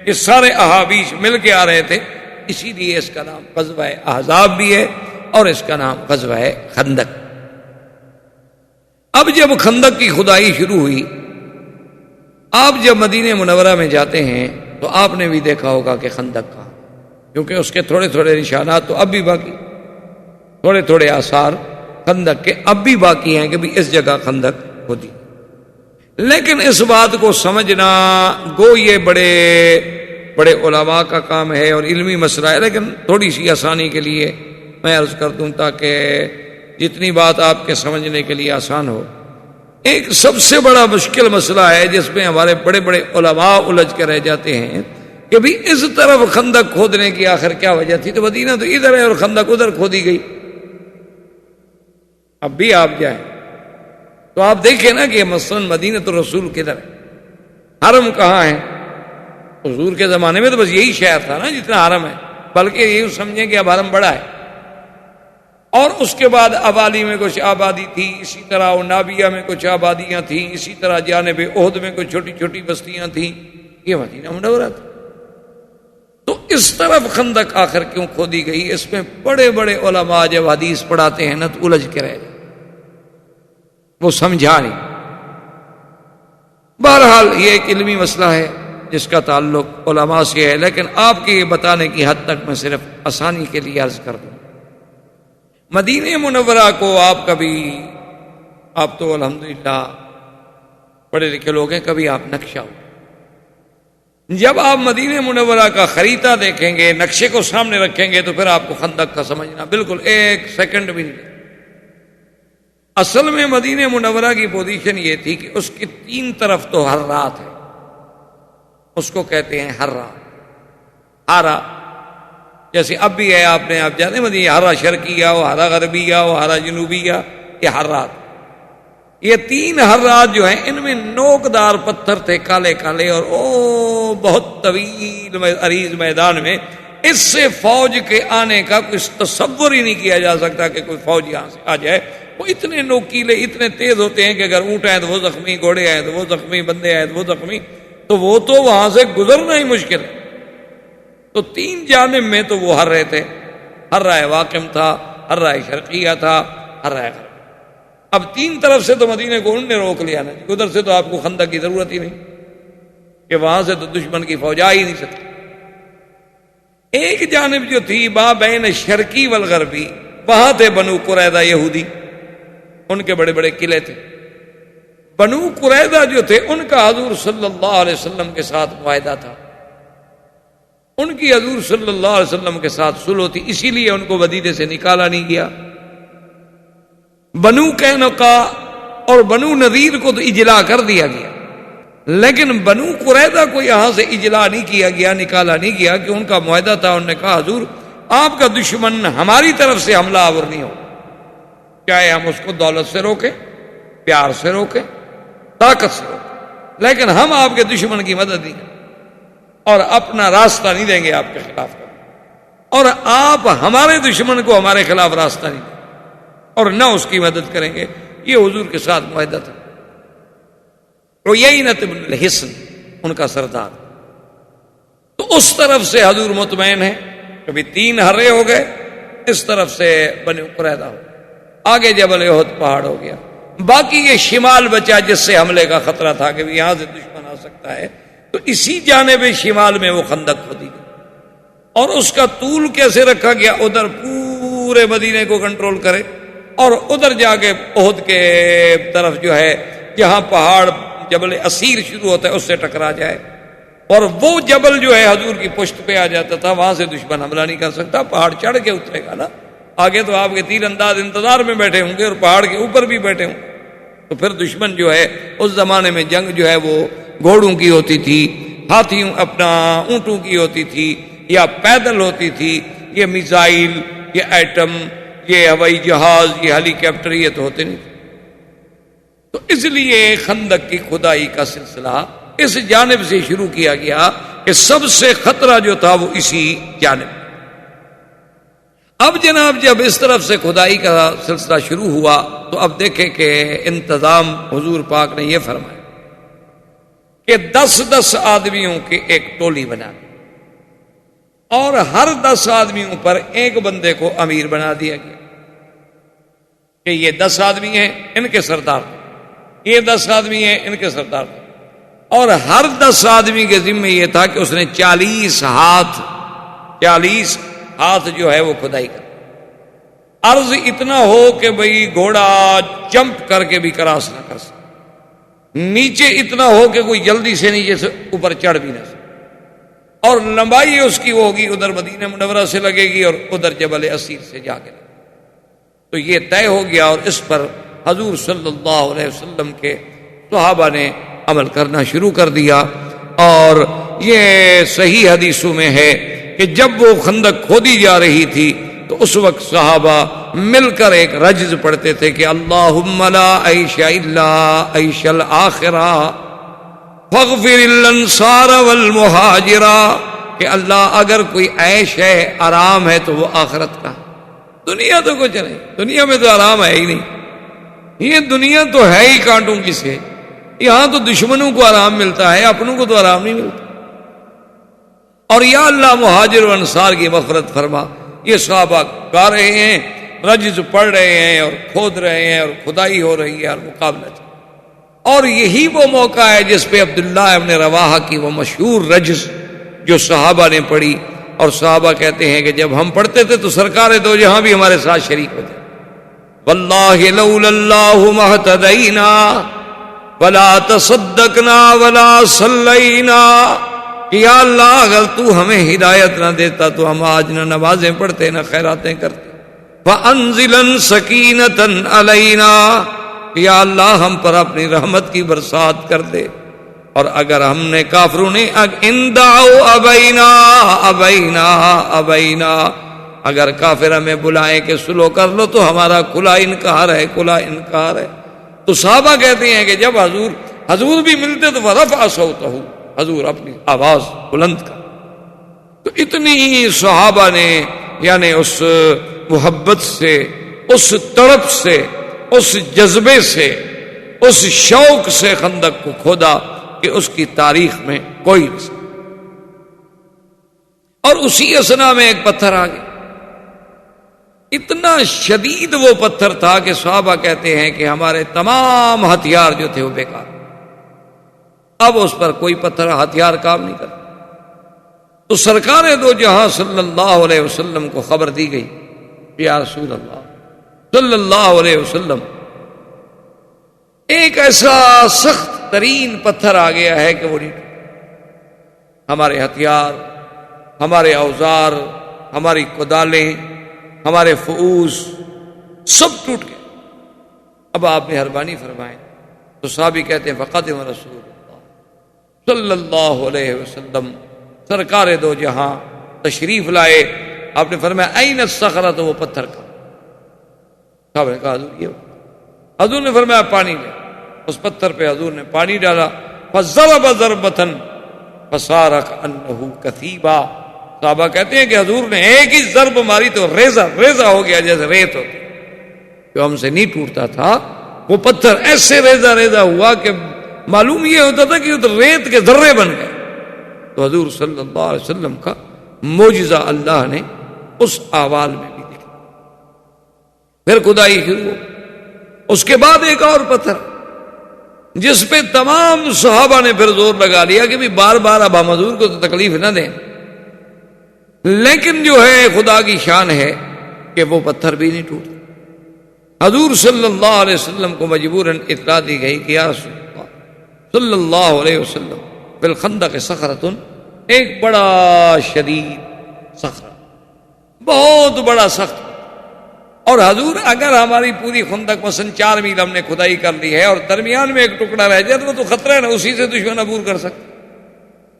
یہ سارے احابیش مل کے آ رہے تھے. اسی لیے اس کا نام غزوہ احزاب بھی ہے اور اس کا نام غزوہ خندق. اب جب خندق کی کھدائی شروع ہوئی، آپ جب مدینہ منورہ میں جاتے ہیں تو آپ نے بھی دیکھا ہوگا کہ خندق کا، کیونکہ اس کے تھوڑے تھوڑے نشانات تو اب بھی باقی، تھوڑے تھوڑے آثار خندق کے اب بھی باقی ہیں کہ بھی اس جگہ خندق ہوتی. لیکن اس بات کو سمجھنا گو یہ بڑے بڑے علماء کا کام ہے اور علمی مسئلہ ہے، لیکن تھوڑی سی آسانی کے لیے میں عرض کر دوں تاکہ جتنی بات آپ کے سمجھنے کے لیے آسان ہو. ایک سب سے بڑا مشکل مسئلہ ہے جس میں ہمارے بڑے بڑے علماء الجھ کے رہ جاتے ہیں کہ بھی اس طرف خندق کھودنے کی آخر کیا وجہ تھی؟ تو مدینہ تو ادھر ہے اور خندق ادھر کھودی گئی. اب بھی آپ جائیں تو آپ دیکھیں نا کہ مثلا مدینہ تو رسول کدھر ہے، حرم کہاں ہے؟ حضور کے زمانے میں تو بس یہی شہر تھا نا جتنا حرم ہے، بلکہ یہی سمجھیں کہ اب حرم بڑا ہے. اور اس کے بعد ابالی میں کچھ آبادی تھی، اسی طرح نابیہ میں کچھ آبادیاں تھیں، اسی طرح جانب احد میں کچھ چھوٹی چھوٹی بستیاں تھیں. یہ مدینہ منورہ تھا. تو اس طرف خندق آخر کیوں کھودی گئی؟ اس میں بڑے بڑے علماء جب حدیث پڑھاتے ہیں نا تو الجھ کے رہ جائے. وہ سمجھا نہیں۔ بہرحال یہ ایک علمی مسئلہ ہے جس کا تعلق علماء سے ہے، لیکن آپ کے یہ بتانے کی حد تک میں صرف آسانی کے لیے عرض کر دوں، مدینہ منورہ کو آپ تو الحمدللہ پڑھے لکھے لوگ ہیں، کبھی آپ نقشہ ہو، جب آپ مدینہ منورہ کا خریدہ دیکھیں گے، نقشے کو سامنے رکھیں گے، تو پھر آپ کو خندق کا سمجھنا بالکل ایک سیکنڈ بھی نہیں۔ اصل میں مدینہ منورہ کی پوزیشن یہ تھی کہ اس کی 3 طرف تو حرات ہے، اس کو کہتے ہیں ہرا، جیسے اب بھی ہے، آپ جاتے ہیں مدینہ ہرا شرقیہ ہو، ہرا غربیہ ہو، ہرا جنوبیہ، یہ حرات، یہ 3 حرات جو ہیں ان میں نوکدار پتھر تھے کالے کالے، اور بہت طویل عریض میدان میں، اس سے فوج کے آنے کا کوئی تصور ہی نہیں کیا جا سکتا کہ کوئی فوج یہاں سے آ جائے۔ وہ اتنے نوکیلے، اتنے تیز ہوتے ہیں کہ اگر اونٹ آئے تو وہ زخمی، گھوڑے آئے تو وہ زخمی، بندے آئے تو وہ زخمی، تو وہ تو وہاں سے گزرنا ہی مشکل ہے۔ تو 3 جانب میں تو وہ ہر رہے تھے، ہرہ واقم تھا، ہرہ شرقیہ تھا، ہرہ غرب۔ اب 3 طرف سے تو مدینے کو انہوں نے روک لیا نا، ادھر سے تو آپ کو خندق کی ضرورت ہی نہیں کہ وہاں سے تو دشمن کی فوج آ ہی نہیں سکتی۔ ایک جانب جو تھی ما بین شرقی والغربی، وہاں تھے بنو قریظہ یہودی، ان کے بڑے بڑے قلعے تھے۔ بنو قریظہ جو تھے ان کا حضور صلی اللہ علیہ وسلم کے ساتھ معاہدہ تھا، ان کی حضور صلی اللہ علیہ وسلم کے ساتھ صلح تھی، اسی لیے ان کو مدینے سے نکالا نہیں گیا۔ بنو قینقاع اور بنو نذیر کو تو اجلا کر دیا گیا، لیکن بنو قریظہ کو یہاں سے اجلا نہیں کیا گیا، نکالا نہیں گیا، کہ ان کا معاہدہ تھا۔ انہوں نے کہا حضور آپ کا دشمن ہماری طرف سے حملہ آور نہیں ہو، چاہے ہم اس کو دولت سے روکیں، پیار سے روکیں، طاقت سے روکیں، لیکن ہم آپ کے دشمن کی مدد نہیں کریں اور اپنا راستہ نہیں دیں گے آپ کے خلاف، اور آپ ہمارے دشمن کو ہمارے خلاف راستہ نہیں دیں اور نہ اس کی مدد کریں گے۔ یہ حضور کے ساتھ معاہدہ تھا۔ عیینہ بن الحصن ان کا سردار، تو اس طرف سے حضور مطمئن ہے، کبھی 3 ہرے ہو گئے، اس طرف سے بنو قریظہ ہو، آگے جبل احد پہاڑ ہو گیا، باقی یہ شمال بچا جس سے حملے کا خطرہ تھا کہ یہاں سے دشمن آ سکتا ہے، تو اسی جانب شمال میں وہ خندق کھودی گئی، اور اس کا طول کیسے رکھا گیا، ادھر پورے مدینے کو کنٹرول کرے، اور ادھر جا کے احد کے طرف جو ہے جہاں پہاڑ جبل اسیر شروع ہوتا ہے اس سے ٹکرا جائے، اور وہ جبل جو ہے حضور کی پشت پہ آ جاتا تھا، وہاں سے دشمن حملہ نہیں کر سکتا، پہاڑ چڑھ کے اترے گا نا، آگے تو آپ کے تیر انداز انتظار میں بیٹھے ہوں گے اور پہاڑ کے اوپر بھی بیٹھے ہوں، تو پھر دشمن جو ہے اس زمانے میں جنگ جو ہے وہ گھوڑوں کی ہوتی تھی، ہاتھیوں اونٹوں کی ہوتی تھی، یا پیدل ہوتی تھی، یہ میزائل، یہ ایٹم، یہ ہوائی جہاز، یہ ہیلی کاپٹر، یہ تو ہوتے نہیں تھے۔ تو اس لیے خندق کی کھدائی کا سلسلہ اس جانب سے شروع کیا گیا کہ سب سے خطرہ جو تھا وہ اسی جانب۔ اب جناب جب اس طرف سے کھدائی کا سلسلہ شروع ہوا تو اب دیکھیں کہ انتظام حضور پاک نے یہ فرمایا کہ 10 آدمیوں کی ایک ٹولی بنا دی، اور ہر 10 آدمیوں پر ایک بندے کو امیر بنا دیا گیا کہ یہ 10 آدمی ہیں ان کے سردار، یہ 10 آدمی ہیں ان کے سردار، اور ہر 10 آدمی کے ذمہ یہ تھا کہ اس نے 40 ہاتھ جو ہے وہ کھدائی کر، عرض اتنا ہو کہ بھئی گھوڑا جمپ کر کے بھی کراس نہ کر سکے، نیچے اتنا ہو کہ کوئی جلدی سے نیچے سے اوپر چڑھ بھی نہ سکے، اور لمبائی اس کی وہ ہوگی ادھر مدینہ منورہ سے لگے گی اور ادھر جبل اسیر سے جا کے لگے۔ تو یہ طے ہو گیا، اور اس پر حضور صلی اللہ علیہ وسلم کے صحابہ نے عمل کرنا شروع کر دیا، اور یہ صحیح حدیثوں میں ہے کہ جب وہ خندق کھودی جا رہی تھی تو اس وقت صحابہ مل کر ایک رجز پڑھتے تھے کہ اللہم لا عیش الا عیش الآخرہ فاغفر الانصار والمہاجرہ، کہ اللہ اگر کوئی عیش ہے، آرام ہے، تو وہ آخرت کا، دنیا تو کچھ نہیں، دنیا میں تو آرام ہے ہی نہیں، یہ دنیا تو ہے ہی کانٹوں کی سے، یہاں تو دشمنوں کو آرام ملتا ہے، اپنوں کو تو آرام نہیں ملتا، اور یا اللہ مہاجر و انصار کی مغفرت فرما۔ یہ صحابہ گا رہے ہیں رجز پڑھ رہے ہیں اور کھود رہے ہیں اور کھدائی ہو رہی ہے اور مقابلہ چل رہا ہے۔ اور یہی وہ موقع ہے جس پہ عبداللہ ابن رواحہ کی وہ مشہور رجز جو صحابہ نے پڑھی، اور صحابہ کہتے ہیں کہ جب ہم پڑھتے تھے تو سرکار دو جہاں بھی ہمارے ساتھ شریک ہوتے، واللہ لولا اللہ ما اهتدینا ولا تصدقنا ولا صلینا، یا اللہ اگر تو ہمیں ہدایت نہ دیتا تو ہم آج نہ نمازیں پڑھتے نہ خیراتیں کرتے۔ فَأَنزِلًا سَكِينَةً عَلَيْنَا، یا اللہ ہم پر اپنی رحمت کی برسات کر دے۔ اور اگر ہم نے کافروں نے اندعوا ابینا ابینا ابینا، اگر کافر ہمیں بلائیں کہ سلو کر لو تو ہمارا کھلا انکار ہے، کھلا انکار ہے۔ تو صحابہ کہتے ہیں کہ جب حضور بھی ملتے تو فرفع صوتہ، حضور اپنی آواز بلند کر۔ تو اتنی صحابہ نے یعنی اس محبت سے، اس تڑپ سے، اس جذبے سے، اس شوق سے خندق کو کھودا کہ اس کی تاریخ میں کوئی نہیں۔ اور اسی اسنا میں ایک پتھر آ گیا، اتنا شدید وہ پتھر تھا کہ صحابہ کہتے ہیں کہ ہمارے تمام ہتھیار جو تھے وہ بیکار، اب اس پر کوئی پتھر ہتھیار کام نہیں کرتا۔ تو سرکار دو جہاں صلی اللہ علیہ وسلم کو خبر دی گئی، یا رسول اللہ صلی اللہ علیہ وسلم، ایک ایسا سخت ترین پتھر آ گیا ہے کہ وہ نہیں، ہمارے ہتھیار، ہمارے اوزار، ہماری کدالیں، ہمارے فؤوس سب ٹوٹ گئے، اب آپ مہربانی فرمائیں۔ تو صحابی کہتے ہیں فقدم رسول اللہ صلی اللہ علیہ وسلم، سرکار دو جہاں تشریف لائے۔ آپ نے فرمایا این الصخرہ، تو وہ پتھر کا، صاحب نے کہا حضور یہ، حضور نے فرمایا پانی لے، اس پتھر پہ حضور نے پانی ڈالا، فضرب ضربۃ فصار کأنہ کثیبا، صحابہ کہتے ہیں کہ حضور نے ایک ہی ضرب ماری تو ریزہ ریزہ ہو گیا جیسے ریت ہوتی، جو ہم سے نہیں ٹوٹتا تھا وہ پتھر ایسے ریزہ ریزہ ہوا کہ معلوم یہ ہوتا تھا کہ وہ ریت کے ذرے بن گئے۔ تو حضور صلی اللہ علیہ وسلم کا معجزہ اللہ نے اس احوال میں بھی دکھا۔ پھر کھدائی شروع ہو، اس کے بعد ایک اور پتھر جس پہ تمام صحابہ نے پھر زور لگا لیا کہ بھی بار بار اب ہم حضور کو تو تکلیف نہ دیں، لیکن جو ہے خدا کی شان ہے کہ وہ پتھر بھی نہیں ٹوٹا۔ حضور صلی اللہ علیہ وسلم کو مجبوراً اطلاع دی گئی کہ یا رسول اللہ صلی اللہ علیہ وسلم بالخندق صخرۃ، ایک بڑا شدید صخرہ، بہت بڑا سخت، اور حضور اگر ہماری پوری خندق مثلا 4 میل ہم نے کھدائی کر لی ہے اور درمیان میں ایک ٹکڑا رہ جائے تو خطرہ ہے نا، اسی سے دشمن عبور کر سکتے،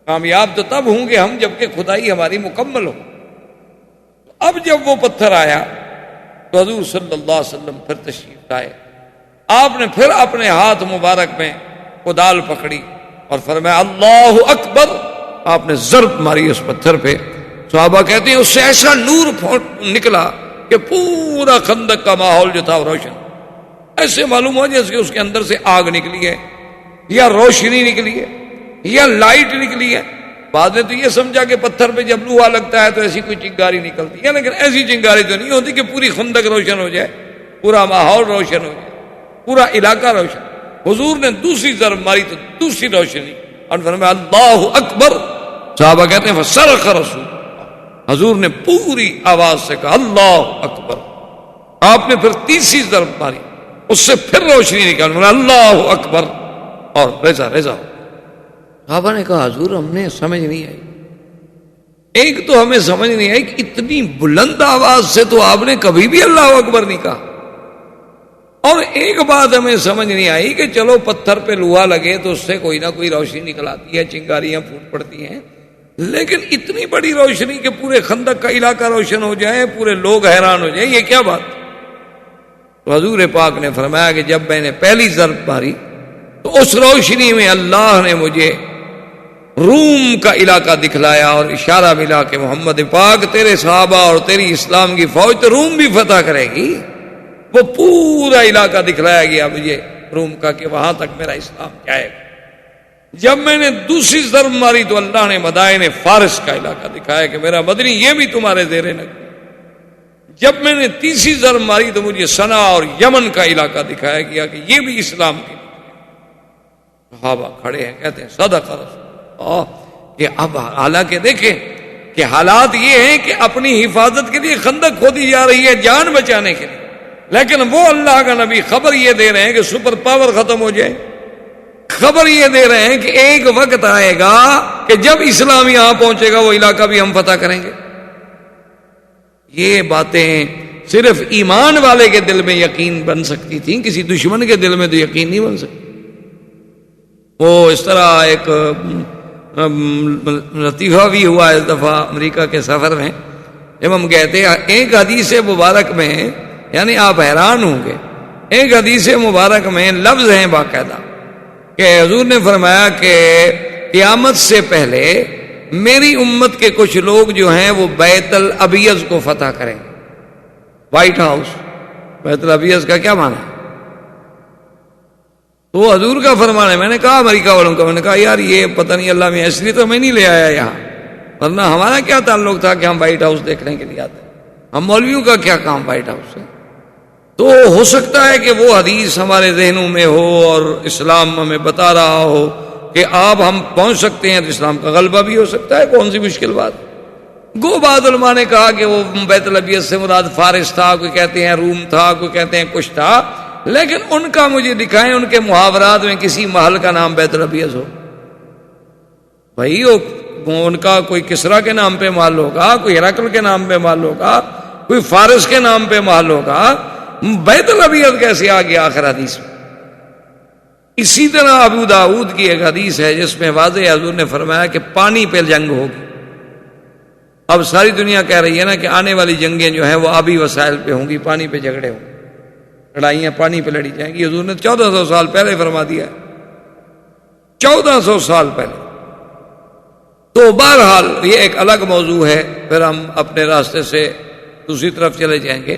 کامیاب تو تب ہوں گے ہم جبکہ کھدائی ہماری مکمل ہو۔ اب جب وہ پتھر آیا تو حضور صلی اللہ علیہ وسلم پھر تشریف لائے، آپ نے پھر اپنے ہاتھ مبارک میں کدال پکڑی اور فرمایا اللہ اکبر، آپ نے ضرب ماری اس پتھر پہ۔ صحابہ کہتے ہیں اس سے ایسا نور نکلا کہ پورا خندق کا ماحول جو تھا وہ روشن، ایسے معلوم ہوا جیسے کہ اس کے اندر سے آگ نکلی ہے یا روشنی نکلی ہے یا لائٹ نکلی ہے۔ بعد میں تو یہ سمجھا کہ پتھر پہ جب لوہا لگتا ہے تو ایسی کوئی چنگاری نکلتی ہے، لیکن ایسی چنگاری تو نہیں ہوتی کہ پوری خندق روشن ہو جائے، پورا ماحول روشن ہو جائے، پورا علاقہ روشن۔ حضور نے دوسری ضرب ماری تو دوسری روشنی، اور فرمایا اللہ اکبر۔ صحابہ کہتے ہیں فصرخ رسول، حضور نے پوری آواز سے کہا اللہ اکبر۔ آپ نے پھر تیسری ضرب ماری، اس سے پھر روشنی نکال، اللہ اکبر، اور ریزہ ریزہ۔ صحابہ نے کہا حضور ہم نے سمجھ نہیں آئی، ایک تو ہمیں سمجھ نہیں آئی کہ اتنی بلند آواز سے تو آپ نے کبھی بھی اللہ اکبر نہیں کہا، اور ایک بات ہمیں سمجھ نہیں آئی کہ چلو پتھر پہ لوہا لگے تو اس سے کوئی نہ کوئی روشنی نکل آتی ہے، چنگاریاں پھوٹ پڑتی ہیں، لیکن اتنی بڑی روشنی کہ پورے خندق کا علاقہ روشن ہو جائے، پورے لوگ حیران ہو جائیں، یہ کیا بات؟ تو حضور پاک نے فرمایا کہ جب میں نے پہلی ضرب ماری تو اس روشنی میں اللہ نے مجھے روم کا علاقہ دکھلایا اور اشارہ ملا کہ محمد پاک تیرے صحابہ اور تیری اسلام کی فوج تو روم بھی فتح کرے گی۔ وہ پورا علاقہ دکھلایا گیا مجھے روم کا کہ وہاں تک میرا اسلام جائے گا۔ جب میں نے دوسری ضرب ماری تو اللہ نے مدائن فارس کا علاقہ دکھایا کہ میرا مدنی یہ بھی تمہارے زیر نظر۔ جب میں نے تیسری ضرب ماری تو مجھے سنا اور یمن کا علاقہ دکھایا گیا کہ یہ بھی اسلام کے صحابہ کھڑے ہیں، کہتے ہیں صدق رسول اللہ، کہ اب حالانکہ دیکھیں کہ حالات یہ ہیں کہ اپنی حفاظت کے لیے خندق کھودی جا رہی ہے جان بچانے کے لیے، لیکن وہ اللہ کا نبی خبر یہ دے رہے ہیں کہ سپر پاور ختم ہو جائے، خبر یہ دے رہے ہیں کہ ایک وقت آئے گا کہ جب اسلام یہاں پہنچے گا وہ علاقہ بھی ہم فتح کریں گے۔ یہ باتیں صرف ایمان والے کے دل میں یقین بن سکتی تھیں، کسی دشمن کے دل میں تو یقین نہیں بن سکتی۔ وہ اس طرح ایک لطیفہ بھی ہوا اس دفعہ امریکہ کے سفر میں، جب ہم گئے تھے، ایک حدیث مبارک میں، یعنی آپ حیران ہوں گے، ایک حدیث مبارک میں لفظ ہیں باقاعدہ کہ حضور نے فرمایا کہ قیامت سے پہلے میری امت کے کچھ لوگ جو ہیں وہ بیت الابیض کو فتح کریں گے۔ وائٹ ہاؤس، بیت الابیض کا کیا معنی ہے؟ تو حضور کا فرمان ہے۔ میں نے کہا امریکہ والوں کا، میں نے کہا یار یہ پتہ نہیں اللہ میں، اس لیے تو میں نہیں لے آیا یہاں، ورنہ ہمارا کیا تعلق تھا کہ ہم وائٹ ہاؤس دیکھنے کے لیے آتے، ہم مولویوں کا کیا کام وائٹ ہاؤس سے؟ تو ہو سکتا ہے کہ وہ حدیث ہمارے ذہنوں میں ہو اور اسلام ہمیں بتا رہا ہو کہ آپ ہم پہنچ سکتے ہیں، تو اسلام کا غلبہ بھی ہو سکتا ہے، کون سی مشکل بات۔ گو بعض علماء نے کہا کہ وہ بیت الابیض سے مراد فارس تھا، کوئی کہتے ہیں روم تھا، کوئی کہتے ہیں کچھ تھا، لیکن ان کا مجھے دکھائیں ان کے محاورات میں کسی محل کا نام بیت الابیض ہو۔ بھائی ان کا کوئی کسرا کے نام پہ محل ہوگا، کوئی ہرقل کے نام پہ محل ہوگا، کوئی فارس کے نام پہ محل ہوگا، بیت الابیض کیسے آ گیا آخر حدیث میں؟ اسی طرح ابو داؤد کی ایک حدیث ہے جس میں واضح حضور نے فرمایا کہ پانی پہ جنگ ہوگی۔ اب ساری دنیا کہہ رہی ہے نا کہ آنے والی جنگیں جو ہیں وہ آبی وسائل پہ ہوں گی، پانی پہ جھگڑے ہوں گے، لڑائیاں پانی پہ لڑی جائیں گی۔ حضور نے 1400 سال پہلے فرما دیا ہے، 1400 سال پہلے۔ تو بہرحال یہ ایک الگ موضوع ہے، پھر ہم اپنے راستے سے دوسری طرف چلے جائیں گے۔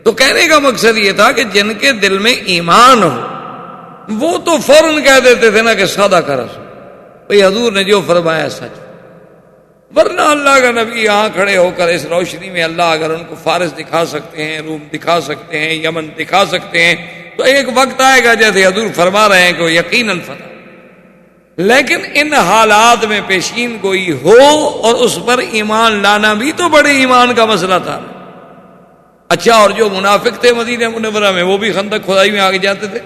تو کہنے کا مقصد یہ تھا کہ جن کے دل میں ایمان ہو وہ تو فوراً کہہ دیتے تھے نا کہ سادہ کا رسول، بھئی حضور نے جو فرمایا سچ۔ ورنہ اللہ کا نبی یہاں کھڑے ہو کر اس روشنی میں اللہ اگر ان کو فارس دکھا سکتے ہیں، روم دکھا سکتے ہیں، یمن دکھا سکتے ہیں، تو ایک وقت آئے گا جیسے حضور فرما رہے ہیں کہ وہ یقیناً فتح۔ لیکن ان حالات میں پیشین گوئی ہو اور اس پر ایمان لانا بھی تو بڑے ایمان کا مسئلہ تھا۔ اچھا، اور جو منافق تھے مدینہ منورہ میں وہ بھی خندق کھدائی میں آگے جاتے تھے،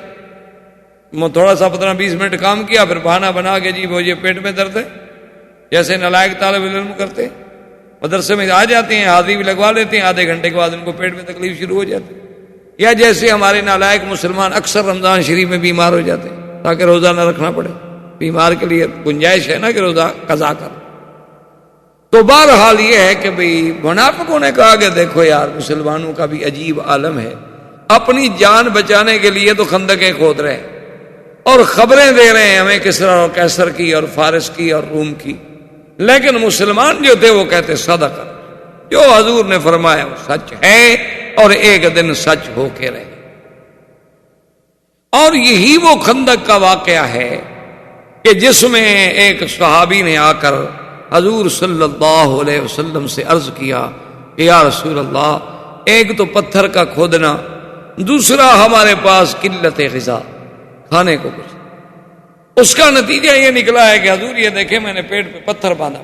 تھوڑا سا 15-20 منٹ کام کیا، پھر بہانہ بنا کے جی مجھے پیٹ میں درد ہے، جیسے نالائق طالب علم کرتے، مدرسے میں آ جاتے ہیں، حاضری بھی لگوا لیتے ہیں، آدھے گھنٹے کے بعد ان کو پیٹ میں تکلیف شروع ہو جاتی ہے۔ یا جیسے ہمارے نالائق مسلمان اکثر رمضان شریف میں بیمار ہو جاتے ہیں تاکہ روزہ نہ رکھنا پڑے، بیمار کے لیے گنجائش ہے نا کہ روزہ قضا کر۔ تو بہرحال یہ ہے کہ بھئی منافقوں نے کہا کہ دیکھو یار مسلمانوں کا بھی عجیب عالم ہے، اپنی جان بچانے کے لیے تو خندقیں کھود رہے ہیں اور خبریں دے رہے ہیں ہمیں کسرا اور کیسر کی اور فارس کی اور روم کی، لیکن مسلمان جو تھے وہ کہتے صدق، جو حضور نے فرمایا وہ سچ ہے اور ایک دن سچ ہو کے رہے۔ اور یہی وہ خندق کا واقعہ ہے کہ جس میں ایک صحابی نے آ کر حضور صلی اللہ علیہ وسلم سے عرض کیا کہ یا رسول اللہ، ایک تو پتھر کا کھودنا، دوسرا ہمارے پاس قلت غذا، کھانے کو کچھ۔ اس کا نتیجہ یہ نکلا ہے کہ حضور یہ دیکھیں میں نے پیٹ پہ پتھر باندھا۔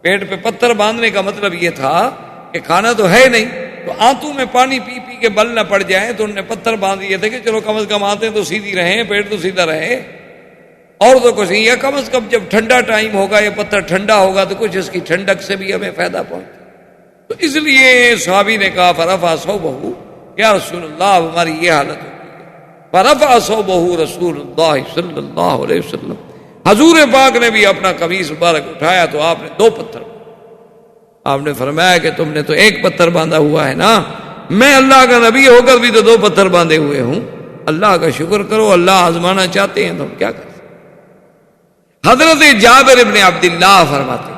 پیٹ پہ پتھر باندھنے کا مطلب یہ تھا کہ کھانا تو ہے نہیں، تو آنتوں میں پانی پی پی کے بل نہ پڑ جائیں، تو انہوں نے پتھر باندھ دیے تھے کہ چلو کم از کم آتے تو سیدھی رہیں، پیٹ تو سیدھا رہے، اور تو کچھ نہیں، یا کم از کم جب ٹھنڈا ٹائم ہوگا یہ پتھر ٹھنڈا ہوگا تو کچھ اس کی ٹھنڈک سے بھی ہمیں فائدہ پہنچے۔ تو اس لیے صحابی نے کہا فرفع صوبہ، یا رسول اللہ اب ہماری یہ حالت ہوگی۔ فرفع صوبہ رسول اللہ صلی اللہ علیہ وسلم، حضور پاک نے بھی اپنا قمیص مبارک اٹھایا تو آپ نے 2 پتھر، آپ نے فرمایا کہ تم نے تو 1 پتھر باندھا ہوا ہے نا، میں اللہ کا نبی ہو کر بھی تو 2 پتھر باندھے ہوئے ہوں، اللہ کا شکر کرو، اللہ آزمانا چاہتے ہیں تو ہم کیا کریں۔ حضرت جابر ابن عبداللہ فرماتے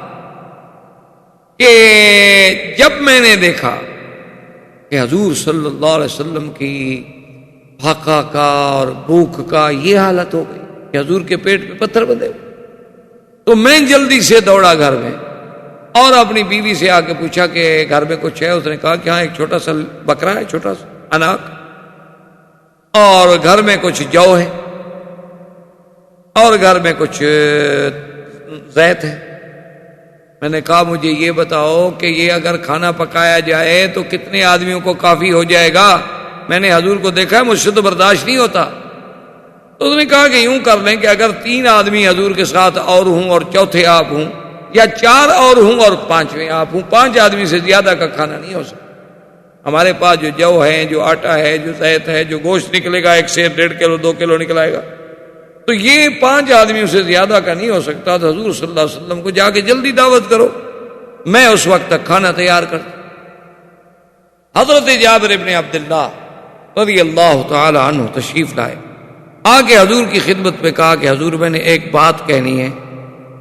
کہ جب میں نے دیکھا کہ حضور صلی اللہ علیہ وسلم کی بھاکا کا اور بھوک کا یہ حالت ہو گئی کہ حضور کے پیٹ پہ پتھر بندھے ہوئے، تو میں جلدی سے دوڑا گھر میں اور اپنی بیوی سے آ کے پوچھا کہ گھر میں کچھ ہے؟ اس نے کہا کہ ہاں ایک چھوٹا سا بکرا ہے، چھوٹا سا اناک، اور گھر میں کچھ جو ہے، اور گھر میں کچھ زیت ہے۔ میں نے کہا مجھے یہ بتاؤ کہ یہ اگر کھانا پکایا جائے تو کتنے آدمیوں کو کافی ہو جائے گا؟ میں نے حضور کو دیکھا ہے، مجھ سے تو برداشت نہیں ہوتا۔ تو اس نے کہا کہ یوں کر لیں کہ اگر 3 آدمی حضور کے ساتھ اور ہوں اور چوتھے آپ ہوں، یا 4 اور ہوں اور 5ویں آپ ہوں، 5 آدمی سے زیادہ کا کھانا نہیں ہو سکتا۔ ہمارے پاس جو جو ہے، جو آٹا ہے، جو زیت ہے، جو گوشت نکلے گا 1 سے 1.5 کلو 2 کلو نکلائے گا، تو یہ 5 آدمیوں سے زیادہ کا نہیں ہو سکتا۔ تو حضور صلی اللہ علیہ وسلم کو جا کے جلدی دعوت کرو، میں اس وقت تک کھانا تیار کرتا۔ حضرت جابر ابن عبداللہ رضی اللہ تعالی عنہ تشریف لائے، آ کے حضور کی خدمت پہ کہا کہ حضور میں نے ایک بات کہنی ہے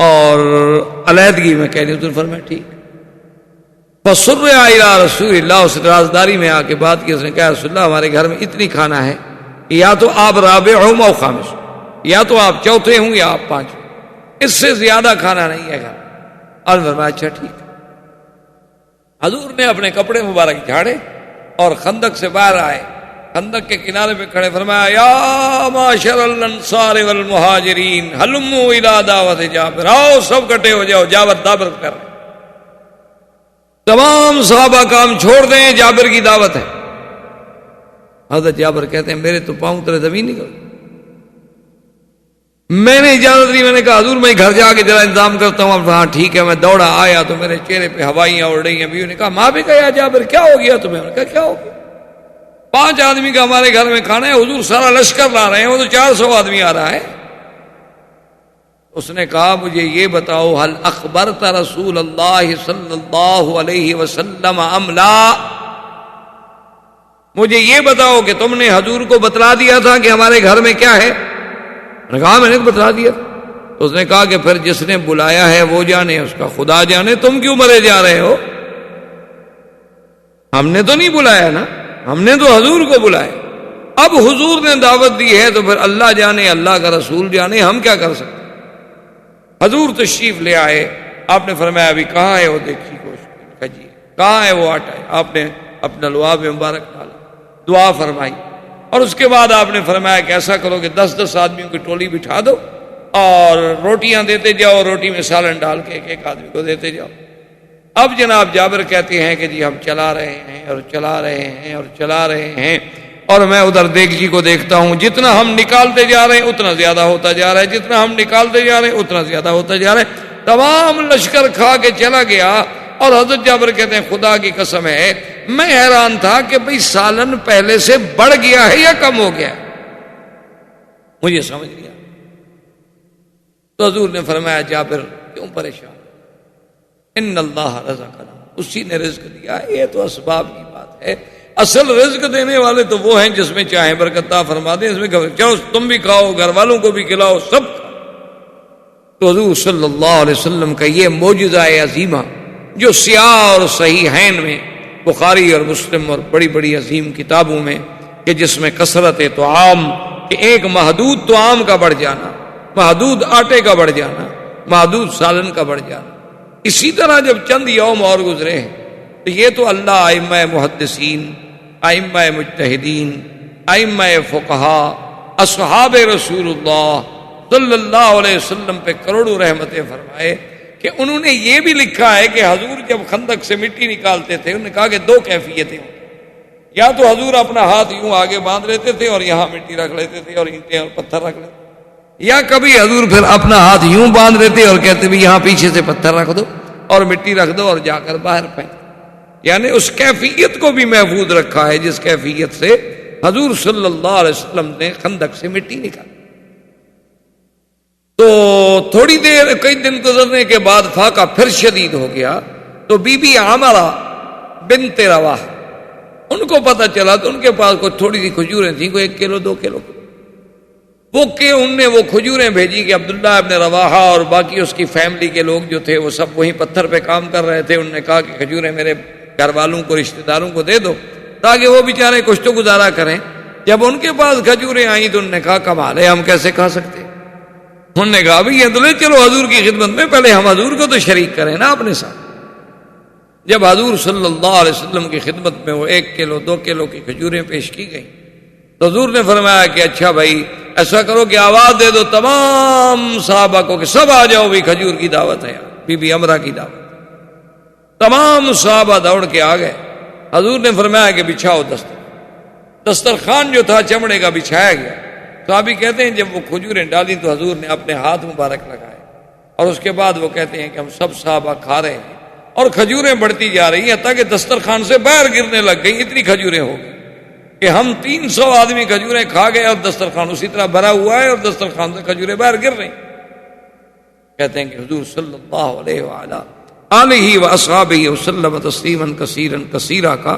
اور علیحدگی میں کہنی ہے۔ حضور فرمایا ٹھیک۔ فسرع الی رسول اللہ، اس رازداری میں آ کے بات کی۔ اس نے کہا رسول اللہ ہمارے گھر میں اتنی کھانا ہے کہ یا تو آپ رابع ہوں او خامس، یا تو آپ چوتھے ہوں یا آپ 5، اس سے زیادہ کھانا نہیں ہے گھر۔ اور فرمایا اچھا ٹھیک۔ حضور نے اپنے کپڑے مبارک جھاڑے اور خندق سے باہر آئے، خندق کے کنارے پہ کھڑے، فرمایا یا معاشر الانصار والمہاجرین ہلموا الی دعوت جابر، آؤ سب کٹے ہو جاؤ، جابر دعوت کر رہے، تمام صحابہ کام چھوڑ دیں، جابر کی دعوت ہے۔ حضرت جابر کہتے ہیں میرے تو پاؤں تلے زمین نکل، میں نے اجازت دی، میں نے کہا حضور میں گھر جا کے ذرا انتظام کرتا ہوں۔ اب ہاں ٹھیک ہے، میں دوڑا آیا تو میرے چہرے پہ ہوائیاں اڑ رہی ہیں۔ بیوی نے کہا ماں بھی کہا جابر کیا ہو گیا تمہیں؟ میں نے کہا کیا ہو گیا؟ 5 آدمی کا ہمارے گھر میں کھانا ہے، حضور سارا لشکر لا رہے ہیں، وہ تو 400 آدمی آ رہا ہے۔ اس نے کہا مجھے یہ بتاؤ حل اخبرت رسول اللہ صلی اللہ علیہ وسلم ام لا، مجھے یہ بتاؤ کہ تم نے حضور کو بتلا دیا تھا کہ ہمارے گھر میں کیا ہے؟ میں نے کہا میں نے بتلا دیا۔ تو اس نے کہا کہ پھر جس نے بلایا ہے وہ جانے، اس کا خدا جانے، تم کیوں مرے جا رہے ہو؟ ہم نے تو نہیں بلایا نا، ہم نے تو حضور کو بلایا۔ اب حضور نے دعوت دی ہے تو پھر اللہ جانے، اللہ کا رسول جانے، ہم کیا کر سکتے؟ حضور تشریف لے آئے، آپ نے فرمایا ابھی کہاں ہے وہ دیکھی کوشش جی، کہاں ہے وہ آٹا ہے؟ آپ نے اپنا لعاب مبارک ڈالا، دعا فرمائی، اور اس کے بعد آپ نے فرمایا کہ ایسا کرو کہ 10-10 آدمیوں کی ٹولی بٹھا دو اور روٹیاں دیتے جاؤ، روٹی میں سالن ڈال کے ایک آدمی کو دیتے جاؤ۔ اب جناب جابر کہتے ہیں کہ جی ہم چلا رہے ہیں اور چلا رہے ہیں اور چلا رہے ہیں، اور میں ادھر دیگچی کو دیکھتا ہوں، جتنا ہم نکالتے جا رہے ہیں اتنا زیادہ ہوتا جا رہا ہے، جتنا ہم نکالتے جا رہے ہیں اتنا زیادہ ہوتا جا رہا ہے، تمام لشکر کھا کے چلا گیا۔ اور حضرت جابر کہتے ہیں خدا کی قسم ہے میں حیران تھا کہ بھئی سالن پہلے سے بڑھ گیا ہے یا کم ہو گیا، مجھے سمجھ نہیں آیا۔ تو حضور نے فرمایا جابر کیوں پریشان، ان اللہ رزقنا، اسی نے رزق دیا ہے، یہ تو اسباب کی بات ہے، اصل رزق دینے والے تو وہ ہیں جس میں چاہیں برکت عطا فرما دیں، اس میں چلو تم بھی کھاؤ، گھر والوں کو بھی کھلاؤ، سب۔ تو حضور صلی اللہ علیہ وسلم کا یہ معجزہ عظیمہ جو سیاہ اور صحیحین میں، بخاری اور مسلم اور بڑی بڑی عظیم کتابوں میں، کہ جس میں کثرت طعام، کہ ایک محدود طعام کا بڑھ جانا، محدود آٹے کا بڑھ جانا، محدود سالن کا بڑھ جانا، اسی طرح جب چند یوم اور گزرے ہیں تو یہ تو اللہ ائمہ محدثین، ائمہ مجتہدین، ائمہ فقہا، اصحاب رسول اللہ صلی اللہ علیہ وسلم پہ کروڑوں رحمتیں فرمائے کہ انہوں نے یہ بھی لکھا ہے کہ حضور جب خندق سے مٹی نکالتے تھے انہوں نے کہا کہ 2 کیفیتیں ہوتی، یا تو حضور اپنا ہاتھ یوں آگے باندھ لیتے تھے اور یہاں مٹی رکھ لیتے تھے اور اینٹیں اور پتھر رکھ لیتے، یا کبھی حضور پھر اپنا ہاتھ یوں باندھ لیتے اور کہتے بھی یہاں پیچھے سے پتھر رکھ دو اور مٹی رکھ دو اور جا کر باہر پھینک، یعنی اس کیفیت کو بھی محفوظ رکھا ہے جس کیفیت سے حضور صلی اللہ علیہ وسلم نے خندق سے مٹی نکالی۔ تو تھوڑی دیر، کئی دن گزرنے کے بعد فاقہ پھر شدید ہو گیا، تو بی بی عامرہ بنت رواح ان کو پتہ چلا، تو ان کے پاس کوئی تھوڑی سی کھجوریں تھیں، کوئی 1 کلو 2 کلو، وہ کہ ان نے وہ کھجوریں بھیجی کہ عبداللہ ابن رواحہ اور باقی اس کی فیملی کے لوگ جو تھے وہ سب وہیں پتھر پہ کام کر رہے تھے، انہوں نے کہا کہ کھجوریں میرے گھر والوں کو، رشتہ داروں کو دے دو تاکہ وہ بیچارے کچھ تو گزارا کریں۔ جب ان کے پاس کھجوریں آئیں تو انہوں نے کہا کمال ہے، ہم کیسے کھا سکتے؟ انہوں نے کہا بھی یہ تو لے چلو حضور کی خدمت میں، پہلے ہم حضور کو تو شریک کریں نا اپنے ساتھ۔ جب حضور صلی اللہ علیہ وسلم کی خدمت میں وہ 1 کلو 2 کلو کی کھجوریں پیش کی گئیں تو حضور نے فرمایا کہ اچھا بھائی ایسا کرو کہ آواز دے دو تمام صحابہ کو کہ سب آ جاؤ بھی کھجور کی دعوت ہے، بی بی امرا کی دعوت۔ تمام صحابہ دوڑ کے آ گئے۔ حضور نے فرمایا کہ بچھاؤ دسترخوان جو تھا چمڑے کا بچھایا گیا۔ صحابی کہتے ہیں جب وہ کھجوریں ڈالی تو حضور نے اپنے ہاتھ مبارک لگائے اور اس کے بعد وہ کہتے ہیں کہ ہم سب صحابہ کھا رہے ہیں اور کھجوریں بڑھتی جا رہی ہیں تاکہ دسترخوان سے باہر گرنے لگ گئی، اتنی کھجوریں ہو گئی کہ ہم 300 آدمی کھجوریں کھا گئے اور دسترخوان اسی طرح بھرا ہوا ہے اور دسترخوان سے کھجوریں باہر گر رہی۔ کہتے ہیں کہ حضور صلی اللہ علیہ وآلہ آلہ واصحابہ وسلم تسلیما کثیرا کثیرا کا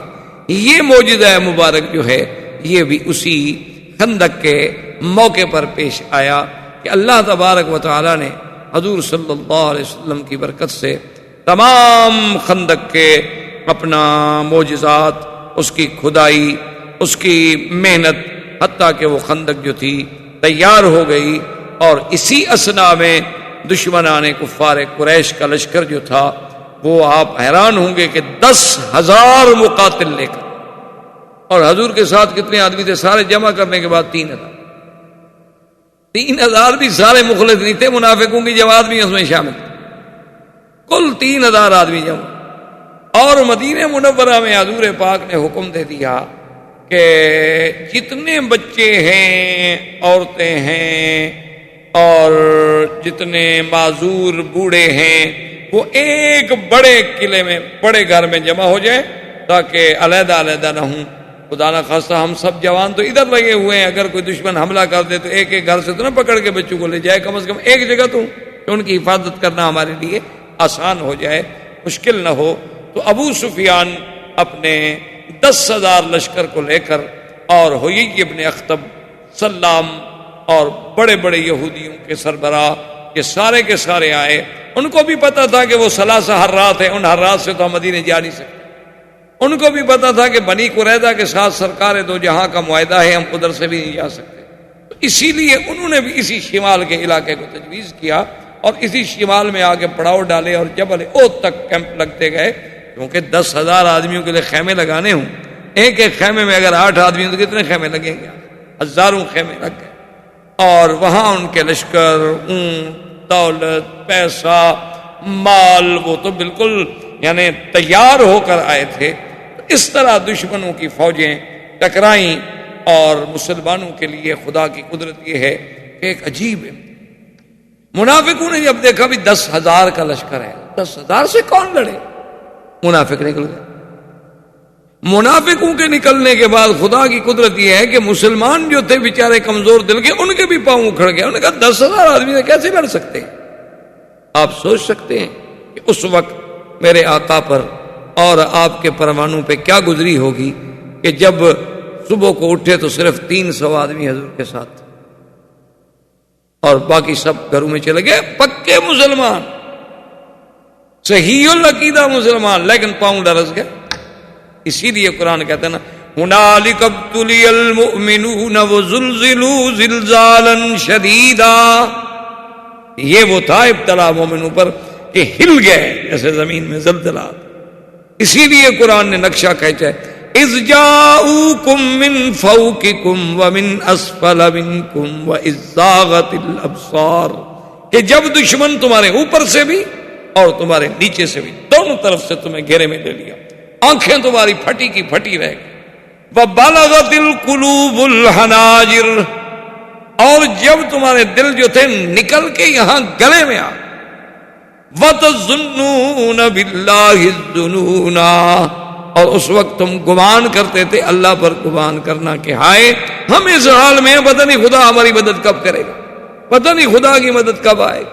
یہ معجزہ مبارک جو ہے یہ بھی اسی خندق کے موقع پر پیش آیا کہ اللہ تبارک و تعالی نے حضور صلی اللہ علیہ وسلم کی برکت سے تمام خندق کے اپنا معجزات، اس کی کھدائی، اس کی محنت، حتیٰ کہ وہ خندق جو تھی تیار ہو گئی۔ اور اسی اثنا میں دشمنان کفار قریش کا لشکر جو تھا وہ آپ حیران ہوں گے کہ 10,000 مقاتل لے کر، اور حضور کے ساتھ کتنے آدمی تھے سارے جمع کرنے کے بعد 3,000۔ 3,000 بھی سارے مخلص نہیں تھے، منافقوں کی جماعت بھی اس میں شامل تھی، کل 3,000 آدمی جمع۔ اور مدینہ منورہ میں حضور پاک نے حکم دے دیا کہ جتنے بچے ہیں، عورتیں ہیں اور جتنے معذور بوڑھے ہیں وہ ایک بڑے قلعے میں، بڑے گھر میں جمع ہو جائیں تاکہ علیحدہ علیحدہ نہ ہوں۔ خدا نہ خواستہ ہم سب جوان تو ادھر لگے ہوئے ہیں، اگر کوئی دشمن حملہ کر دے تو ایک ایک گھر سے تو نہ پکڑ کے بچوں کو لے جائے، کم از کم ایک جگہ تو کہ ان کی حفاظت کرنا ہمارے لیے آسان ہو جائے، مشکل نہ ہو۔ تو ابو سفیان اپنے 10,000 لشکر کو لے کر اور حیی ابن اخطب، سلام اور بڑے بڑے یہودیوں کے سربراہ یہ سارے کے سارے آئے۔ ان کو بھی پتا تھا کہ وہ 3 حرات ہیں، ان حرات سے تو ہم مدینے جا نہیں سکتے۔ ان کو بھی پتا تھا کہ بنی قریظہ کے ساتھ سرکار دو جہاں کا معاہدہ ہے، ہم ادھر سے بھی نہیں جا سکتے۔ تو اسی لیے انہوں نے بھی اسی شمال کے علاقے کو تجویز کیا اور اسی شمال میں آگے پڑاؤ ڈالے اور جبل احد تک کیمپ لگتے گئے، کیونکہ 10,000 آدمیوں کے لیے خیمے لگانے ہوں، ایک ایک خیمے میں اگر 8 آدمی ہوں تو کتنے خیمے لگیں گے؟ ہزاروں خیمے لگ گئے۔ اور وہاں ان کے لشکر، اونٹ، دولت، پیسہ، مال، وہ تو بالکل یعنی تیار ہو کر آئے تھے۔ اس طرح دشمنوں کی فوجیں ٹکرائیں اور مسلمانوں کے لیے خدا کی قدرت یہ ہے کہ ایک عجیب ہے۔ منافقوں نے جب دیکھا بھی 10,000 کا لشکر ہے، 10,000 سے کون لڑے؟ منافق نکل گئے۔ منافقوں کے نکلنے کے بعد خدا کی قدرت یہ ہے کہ مسلمان جو تھے بیچارے کمزور دل کے، ان کے بھی پاؤں اکھڑ گئے۔ انہوں نے کہا 10,000 آدمی سے کیسے لڑ سکتے ہیں؟ آپ سوچ سکتے ہیں کہ اس وقت میرے آقا پر اور آپ کے پروانوں پہ کیا گزری ہوگی کہ جب صبح کو اٹھے تو صرف 300 آدمی حضور کے ساتھ اور باقی سب گھروں میں چلے گئے، پکے مسلمان، صحیح العقیدہ مسلمان، لیکن پاؤں ڈرس گئے۔ اسی لیے قرآن کہتے ہیں نا ہنالک ابتلی المؤمنون وزلزلوا زلزالا شدیدا، یہ وہ تھا ابتلا مومنوں پر کہ ہل گئے جیسے زمین میں زلزلہ۔ اسی لیے قرآن نے نقشہ کھینچا ہے اذ جاؤکم من فوقکم ومن اسفل منکم واذ زاغت الابصار، کہ جب دشمن تمہارے اوپر سے بھی اور تمہارے نیچے سے بھی، دونوں طرف سے تمہیں گھیرے میں لے لیا، آنکھیں تمہاری پھٹی کی پھٹی رہ گئی۔ وبلغت القلوب الحناجر، اور جب تمہارے دل جو تھے نکل کے یہاں گلے میں آ، وَتَظُنُّونَ بِاللَّهِ الظُّنُونَا، اور اس وقت تم گمان کرتے تھے اللہ پر گمان کرنا کہ ہائے ہم اس حال میں، پتہ نہیں خدا ہماری مدد کب کرے گا، پتہ نہیں خدا کی مدد کب آئے۔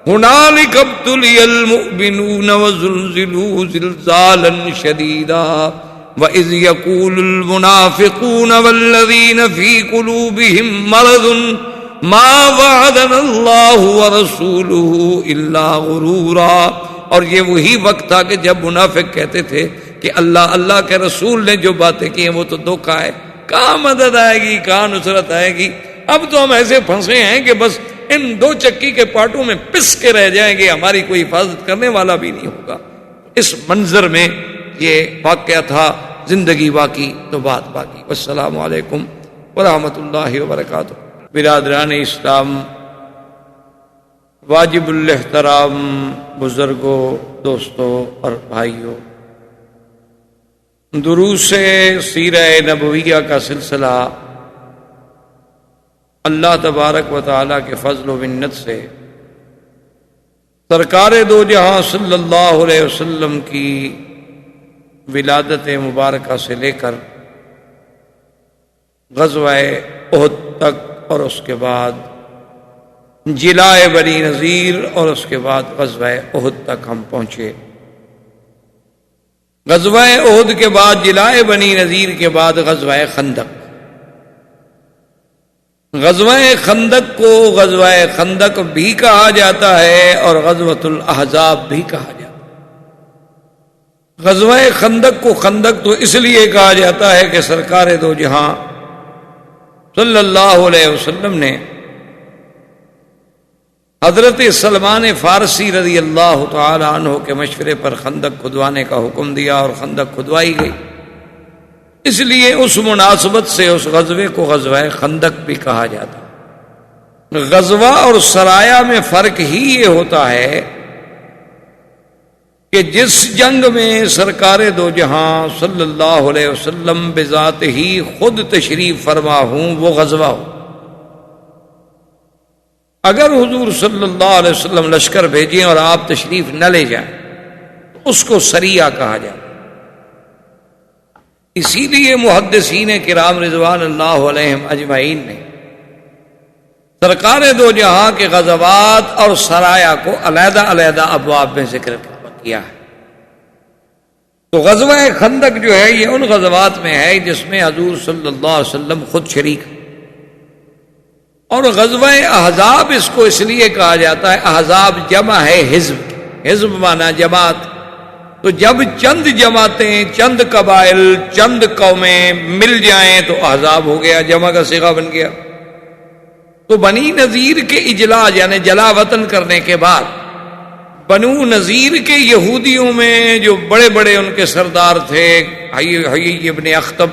هُنَالِكَ ابْتُلِيَ الْمُؤْمِنُونَ وَزُلْزِلُوا زِلْزَالًا شَدِيدًا وَإِذْ يَقُولُ الْمُنَافِقُونَ وَالَّذِينَ فِي قُلُوبِهِم مَّرَضٌ مَّا وَعَدَنَا اللَّهُ وَرَسُولُهُ إِلَّا غُرُورًا، اور یہ وہی وقت تھا کہ جب منافق کہتے تھے کہ اللہ کے رسول نے جو باتیں کی ہیں وہ تو دھوکہ ہے، کہاں مدد آئے گی، کہاں نصرت آئے گی، اب تو ہم ایسے پھنسے ہیں کہ بس ان 2 چکی کے پارٹوں میں پس کے رہ جائیں گے، ہماری کوئی حفاظت کرنے والا بھی نہیں ہوگا۔ اس منظر میں یہ واقعہ تھا، زندگی باقی تو بات باقی۔ والسلام علیکم ورحمۃ اللہ وبرکاتہ۔ برادران اسلام، واجب الاحترام بزرگوں، دوستوں اور بھائیوں، دروس سیرہ نبویہ کا سلسلہ اللہ تبارک و تعالیٰ کے فضل و منت سے سرکار دو جہاں صلی اللہ علیہ وسلم کی ولادت مبارکہ سے لے کر غزوہ احد تک اور اس کے بعد جلائے بنی نذیر اور اس کے بعد غزوہ احد تک ہم پہنچے۔ غزوہ احد کے بعد جلائے بنی نذیر کے بعد غزوہ خندق۔ غزوہ خندق کو غزوہ خندق بھی کہا جاتا ہے اور غزوۃ الاحزاب بھی کہا جاتا ہے۔ غزوہ خندق کو خندق تو اس لیے کہا جاتا ہے کہ سرکار دو جہاں صلی اللہ علیہ وسلم نے حضرت سلمان فارسی رضی اللہ تعالی عنہ کے مشورے پر خندق کھدوانے کا حکم دیا اور خندق کھدوائی گئی، اس لیے اس مناسبت سے اس غزوے کو غزوہ خندق بھی کہا جاتا ہے۔ غزوہ اور سرایہ میں فرق ہی یہ ہوتا ہے کہ جس جنگ میں سرکار دو جہاں صلی اللہ علیہ وسلم بذات ہی خود تشریف فرما ہوں وہ غزوہ ہو۔ اگر حضور صلی اللہ علیہ وسلم لشکر بھیجیں اور آپ تشریف نہ لے جائیں تو اس کو سریہ کہا جاتا ہے۔ اسی لیے محدثین کرام رضوان اللہ علیہم اجمعین نے سرکار دو جہاں کے غزوات اور سرایہ کو علیحدہ علیحدہ ابواب میں ذکر کیا ہے۔ تو غزوہ خندق جو ہے یہ ان غزوات میں ہے جس میں حضور صلی اللہ علیہ وسلم خود شریک ہے، اور غزوہ احزاب اس کو اس لیے کہا جاتا ہے، احزاب جمع ہے حزب، حزب مانا جماعت، تو جب چند جماعتیں، چند قبائل، چند قومیں مل جائیں تو احزاب ہو گیا، جمع کا صیغہ بن گیا۔ تو بنی نذیر کے اجلاء یعنی جلا وطن کرنے کے بعد بنو نذیر کے یہودیوں میں جو بڑے بڑے ان کے سردار تھے، حیی ابن اخطب،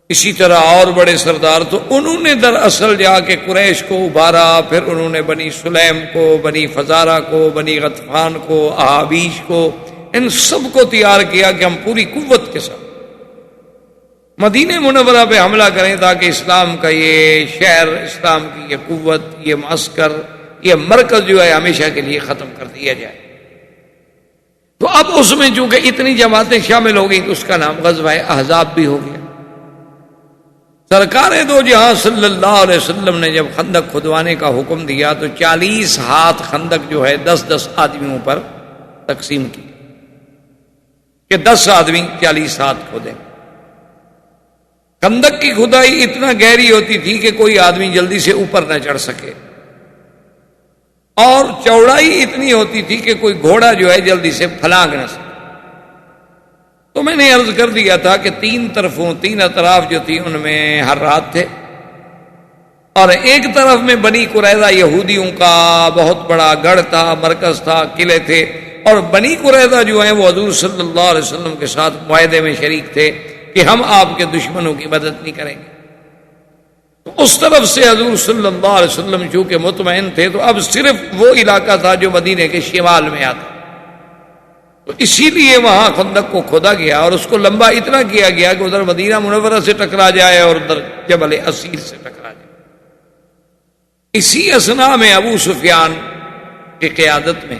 اسی طرح اور بڑے سردار، تو انہوں نے دراصل جا کے قریش کو ابھارا، پھر انہوں نے بنی سلیم کو، بنی فزارہ کو، بنی غطفان کو، احابیش کو، ان سب کو تیار کیا کہ ہم پوری قوت کے ساتھ مدینہ منورہ پہ حملہ کریں تاکہ اسلام کا یہ شہر، اسلام کی یہ قوت، یہ معسکر، یہ مرکز جو ہے ہمیشہ کے لیے ختم کر دیا جائے۔ تو اب اس میں چونکہ اتنی جماعتیں شامل ہو گئی تو اس کا نام غزوہ احزاب بھی ہو گیا۔ سرکار دو جہاں صلی اللہ علیہ وسلم نے جب خندق کھدوانے کا حکم دیا تو 40 ہاتھ خندق جو ہے 10-10 آدمیوں پر تقسیم کی کہ 10 آدمی 40 ہاتھ کھودیں۔ خندق کی کھدائی اتنا گہری ہوتی تھی کہ کوئی آدمی جلدی سے اوپر نہ چڑھ سکے، اور چوڑائی اتنی ہوتی تھی کہ کوئی گھوڑا جو ہے جلدی سے پھلانگ نہ سکے۔ تو میں نے عرض کر دیا تھا کہ 3 اطراف جو تھی ان میں حرات تھے، اور ایک طرف میں بنی قریظہ یہودیوں کا بہت بڑا گڑھ تھا، مرکز تھا، قلعے تھے، اور بنی قریظہ جو ہیں وہ حضور صلی اللہ علیہ وسلم کے ساتھ معاہدے میں شریک تھے کہ ہم آپ کے دشمنوں کی مدد نہیں کریں گے۔ تو اس طرف سے حضور صلی اللہ علیہ وسلم چونکہ مطمئن تھے تو اب صرف وہ علاقہ تھا جو مدینے کے شمال میں آتا، تو اسی لیے وہاں خندق کو کھودا گیا اور اس کو لمبا اتنا کیا گیا کہ ادھر مدینہ منورہ سے ٹکرا جائے اور ادھر جبل اسیر سے ٹکرا جائے۔ اسی اثنا میں ابو سفیان کی قیادت میں،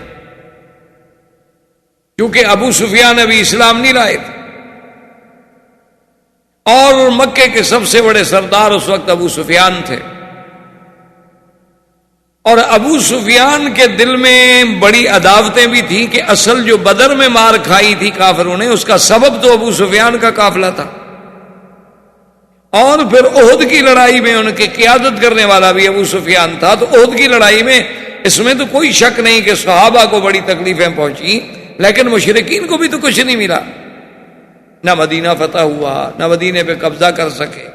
کیونکہ ابو سفیان ابھی اسلام نہیں لائے تھے اور مکے کے سب سے بڑے سردار اس وقت ابو سفیان تھے، اور ابو سفیان کے دل میں بڑی عداوتیں بھی تھیں کہ اصل جو بدر میں مار کھائی تھی کافروں نے اس کا سبب تو ابو سفیان کا قافلہ تھا، اور پھر احد کی لڑائی میں ان کی قیادت کرنے والا بھی ابو سفیان تھا۔ تو احد کی لڑائی میں اس میں تو کوئی شک نہیں کہ صحابہ کو بڑی تکلیفیں پہنچی، لیکن مشرکین کو بھی تو کچھ نہیں ملا، نہ مدینہ فتح ہوا، نہ مدینے پہ قبضہ کر سکے،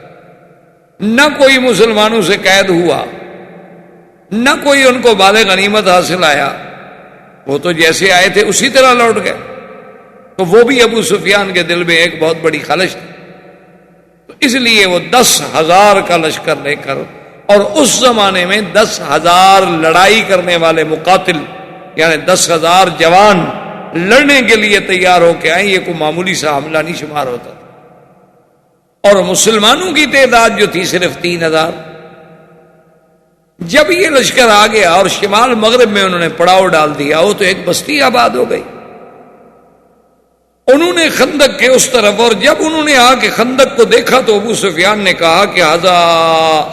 نہ کوئی مسلمانوں سے قید ہوا، نہ کوئی ان کو مال غنیمت حاصل آیا، وہ تو جیسے آئے تھے اسی طرح لوٹ گئے. تو وہ بھی ابو سفیان کے دل میں ایک بہت بڑی خلش تھی. تو اس لیے وہ 10,000 کا لشکر لے کر، اور اس زمانے میں 10,000 لڑائی کرنے والے مقاتل، یعنی 10,000 جوان لڑنے کے لیے تیار ہو کے آئے. یہ کوئی معمولی سا حملہ نہیں شمار ہوتا تھا. اور مسلمانوں کی تعداد جو تھی صرف 3,000. جب یہ لشکر آ گیا اور شمال مغرب میں انہوں نے پڑاؤ ڈال دیا، وہ تو ایک بستی آباد ہو گئی. انہوں نے خندق کے اس طرف، اور جب انہوں نے آ کے خندق کو دیکھا تو ابو سفیان نے کہا کہ ھذا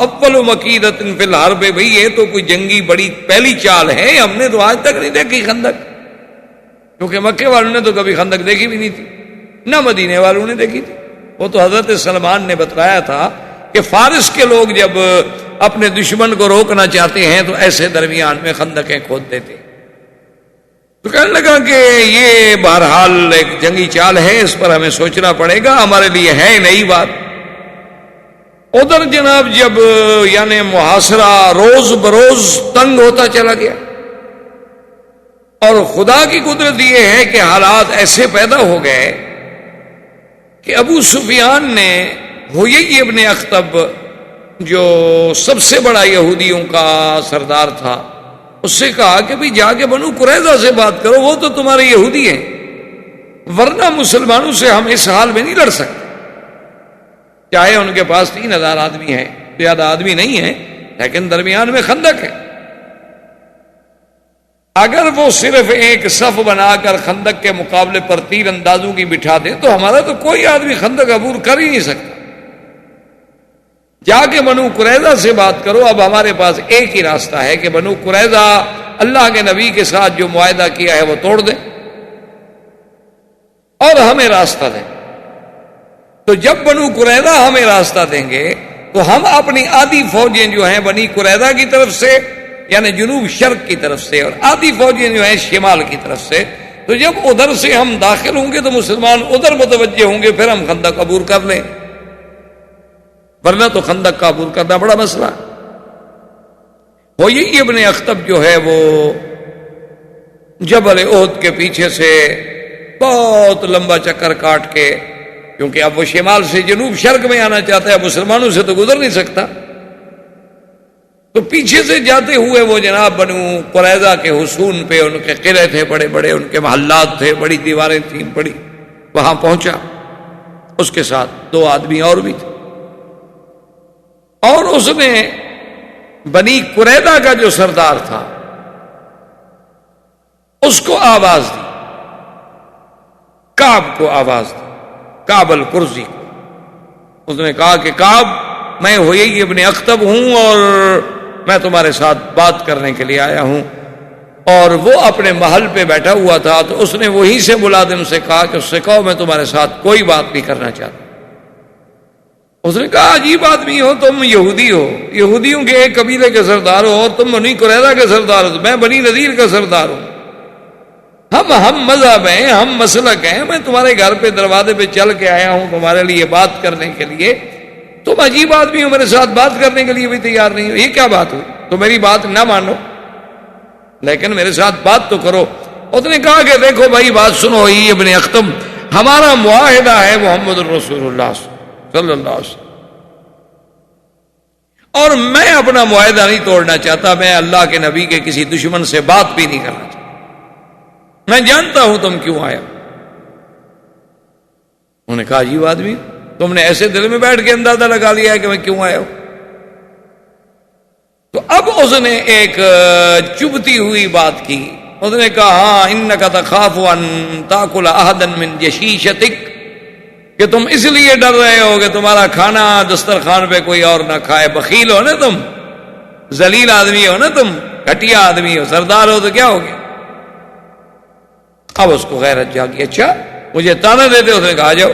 اول مکیدۃ فی الحرب، بھئی یہ تو کوئی جنگی بڑی پہلی چال ہے، ہم نے تو آج تک نہیں دیکھی خندق. کیونکہ مکے والوں نے تو کبھی خندق دیکھی بھی نہیں تھی، نہ مدینے والوں نے دیکھی تھی. وہ تو حضرت سلمان نے بتلایا تھا کہ فارس کے لوگ جب اپنے دشمن کو روکنا چاہتے ہیں تو ایسے درمیان میں خندقیں کھود دیتے. تو کہنے لگا کہ یہ بہرحال ایک جنگی چال ہے، اس پر ہمیں سوچنا پڑے گا، ہمارے لیے ہے نئی بات. ادھر جناب جب یعنی محاصرہ روز بروز تنگ ہوتا چلا گیا، اور خدا کی قدرت یہ ہے کہ حالات ایسے پیدا ہو گئے کہ ابو سفیان نے ہویی ابن اخطب، جو سب سے بڑا یہودیوں کا سردار تھا، اس سے کہا کہ بھئی جا کے بنو قریظہ سے بات کرو، وہ تو تمہارے یہودی ہیں، ورنہ مسلمانوں سے ہم اس حال میں نہیں لڑ سکتے. چاہے ان کے پاس 3,000 آدمی ہیں، زیادہ آدمی نہیں ہیں، لیکن درمیان میں خندق ہے. اگر وہ صرف ایک صف بنا کر خندق کے مقابلے پر تیر اندازوں کی بٹھا دیں تو ہمارا تو کوئی آدمی خندق عبور کر ہی نہیں سکتا. جا کے بنو قریظہ سے بات کرو. اب ہمارے پاس ایک ہی راستہ ہے کہ بنو قریظہ اللہ کے نبی کے ساتھ جو معاہدہ کیا ہے وہ توڑ دیں اور ہمیں راستہ دیں. تو جب بنو قریظہ ہمیں راستہ دیں گے تو ہم اپنی آدھی فوجیں جو ہیں بنی قریظہ کی طرف سے، یعنی جنوب شرق کی طرف سے، اور آدھی فوجیں جو ہیں شمال کی طرف سے، تو جب ادھر سے ہم داخل ہوں گے تو مسلمان ادھر متوجہ ہوں گے، پھر ہم خندق عبور کر لیں، ورنہ تو خندق کا عبور کرنا بڑا مسئلہ ہے. وہ یہ ابن اخطب جو ہے وہ جبل احد کے پیچھے سے بہت لمبا چکر کاٹ کے، کیونکہ اب وہ شمال سے جنوب شرق میں آنا چاہتا ہے، مسلمانوں سے تو گزر نہیں سکتا، تو پیچھے سے جاتے ہوئے وہ جناب بنو قریظہ کے حصون پہ، ان کے قلعے تھے بڑے بڑے، ان کے محلات تھے، بڑی دیواریں تھیں بڑی، وہاں پہنچا. اس کے ساتھ 2 آدمی اور بھی تھے، اور اس نے بنی قریظہ کا جو سردار تھا اس کو آواز دی، کعب کو آواز دی، کعب القرظی کو. اس نے کہا کہ کعب، میں ہویی ابن اخطب ہوں اور میں تمہارے ساتھ بات کرنے کے لیے آیا ہوں. اور وہ اپنے محل پہ بیٹھا ہوا تھا، تو اس نے وہیں سے ملازم سے کہا کہ اس سے کہو میں تمہارے ساتھ کوئی بات نہیں کرنا چاہتا. اس نے کہا عجیب آدمی ہو تم، یہودی ہو، یہودیوں کے ایک قبیلے کے سردار ہو، اور تم بنی قریظہ کے سردار ہو، میں بنی نذیر کا سردار ہوں، ہم مذہب ہیں، ہم مسلک ہیں، میں تمہارے گھر پہ دروازے پہ چل کے آیا ہوں تمہارے لیے بات کرنے کے لیے، تم عجیب آدمی ہو، میرے ساتھ بات کرنے کے لیے بھی تیار نہیں ہو، یہ کیا بات ہوئی؟ تو میری بات نہ مانو لیکن میرے ساتھ بات تو کرو. اس نے کہا کہ دیکھو بھائی بات سنو، یہ ابن اخطب، ہمارا معاہدہ ہے محمد الرسول اللہ صلی اللہ علیہ وسلم، اور میں اپنا معاہدہ نہیں توڑنا چاہتا، میں اللہ کے نبی کے کسی دشمن سے بات بھی نہیں کرنا چاہتا، میں جانتا ہوں تم کیوں آیا. انہوں نے کہا عجیب آدمی، تم نے ایسے دل میں بیٹھ کے اندازہ لگا لیا ہے کہ میں کیوں آیا ہوں. تو اب اس نے ایک چبھتی ہوئی بات کی. اس نے کہا ہاں انک تخاف ان تاکل احدا من جشیشتک، کہ تم اس لیے ڈر رہے ہو کہ تمہارا کھانا دسترخوان پہ کوئی اور نہ کھائے. بخیل ہو نا تم، ذلیل آدمی ہو نا تم، گھٹیا آدمی ہو، سردار ہو تو کیا ہو گیا. اب اس کو غیرت جاگی، اچھا مجھے تانا دیتے. اس نے کہا جاؤ.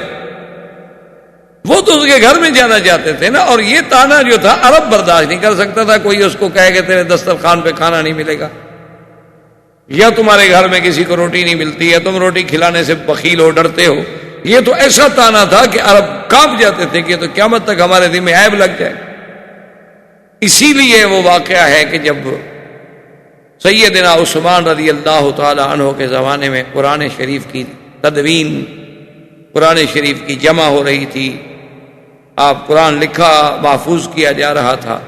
وہ تو اس کے گھر میں جانا چاہتے تھے نا، اور یہ تانا جو تھا عرب برداشت نہیں کر سکتا تھا. کوئی اس کو کہے کہ تیرے دسترخوان پہ کھانا نہیں ملے گا، یا تمہارے گھر میں کسی کو روٹی نہیں ملتی ہے، تم روٹی کھلانے سے بخیل ہو، ڈرتے ہو. یہ تو ایسا تانا تھا کہ عرب کانپ جاتے تھے کہ یہ تو قیامت تک ہمارے دل میں عیب لگ جائے. اسی لیے وہ واقعہ ہے کہ جب سیدنا عثمان رضی اللہ تعالی عنہ کے زمانے میں قرآن شریف کی تدوین، قرآن شریف کی جمع ہو رہی تھی، آپ قرآن لکھا محفوظ کیا جا رہا تھا،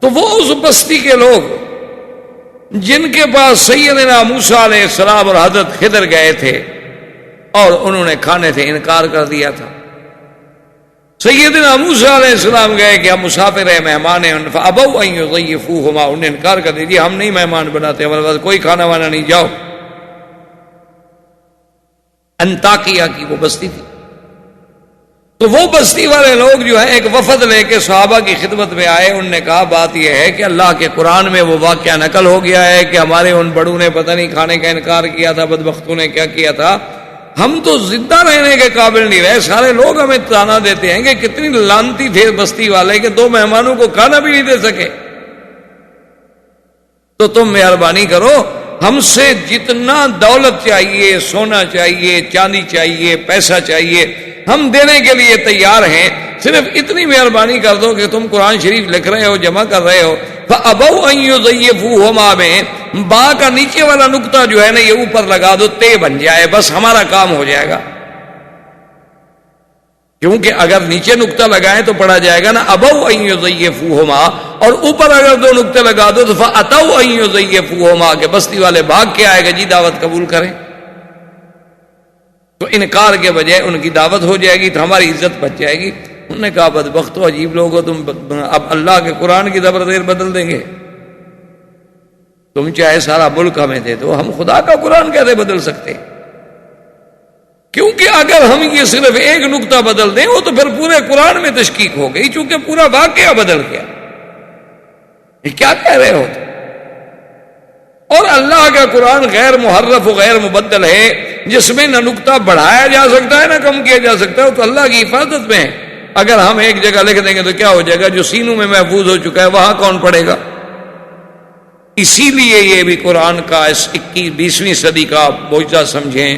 تو وہ اس بستی کے لوگ جن کے پاس سیدنا موسیٰ علیہ السلام اور حضرت خضر گئے تھے اور انہوں نے کھانے سے انکار کر دیا تھا، سیدنا موسیٰ علیہ السلام گئے کہ ہم مسافر ہیں، مہمان ہیں، فَأَبَوْا أَن يُضَيِّفُوهُمَا، انہوں نے انکار کر دی ہم نہیں مہمان بناتے، ہمارے پاس کوئی کھانا وانا نہیں، جاؤ۔ انطاکیہ کی وہ بستی تھی، تو وہ بستی والے لوگ جو ہے ایک وفد لے کے صحابہ کی خدمت میں آئے، انہوں نے کہا بات یہ ہے کہ اللہ کے قرآن میں وہ واقعہ نقل ہو گیا ہے کہ ہمارے ان بڑوں نے پتہ نہیں کھانے کا انکار کیا تھا، بدبختوں نے کیا کیا تھا، ہم تو زندہ رہنے کے قابل نہیں رہے، سارے لوگ ہمیں تانا دیتے ہیں کہ کتنی لانتی تھے بستی والے کہ 2 مہمانوں کو کھانا بھی نہیں دے سکے، تو تم مہربانی کرو، ہم سے جتنا دولت چاہیے، سونا چاہیے، چاندی چاہیے، پیسہ چاہیے، ہم دینے کے لیے تیار ہیں، صرف اتنی مہربانی کر دو کہ تم قرآن شریف لکھ رہے ہو، جمع کر رہے ہو۔ فَأَبَوْا أَن يُضَيِّفُوهُمَا میں با کا نیچے والا نقطہ جو ہے نا یہ اوپر لگا دو، تے بن جائے، بس ہمارا کام ہو جائے گا، کیونکہ اگر نیچے نقطہ لگائیں تو پڑھا جائے گا نا أَبَوْا أَن يُضَيِّفُوهُمَا، اور اوپر اگر 2 نقطے لگا دو تو فَأَتَوْا أَن يُضَيِّفُوهُمَا کہ بستی والے بھاگ کے آئے گا جی دعوت قبول کریں، تو انکار کے بجائے ان کی دعوت ہو جائے گی تو ہماری عزت بچ جائے گی۔ انہوں نے کہا بدبختو، عجیب لوگ ہو تم، اب اللہ کے قرآن کی زبر زیر بدل دیں گے، تم چاہے سارا ملک ہمیں دے دو، ہم خدا کا قرآن کیسے بدل سکتے؟ کیونکہ اگر ہم یہ صرف ایک نقطہ بدل دیں وہ تو پھر پورے قرآن میں تشکیک ہو گئی، چونکہ پورا واقعہ بدل گیا۔ یہ کیا کہہ رہے ہو؟ اور اللہ کا قرآن غیر محرف و غیر مبدل ہے، جس میں نہ نقطہ بڑھایا جا سکتا ہے نہ کم کیا جا سکتا ہے، تو اللہ کی حفاظت میں ہے۔ اگر ہم ایک جگہ لکھ دیں گے تو کیا ہو جائے گا؟ جو سینوں میں محفوظ ہو چکا ہے وہاں کون پڑھے گا؟ اسی لیے یہ بھی قرآن کا اس 21ویں صدی کا معجزہ سمجھیں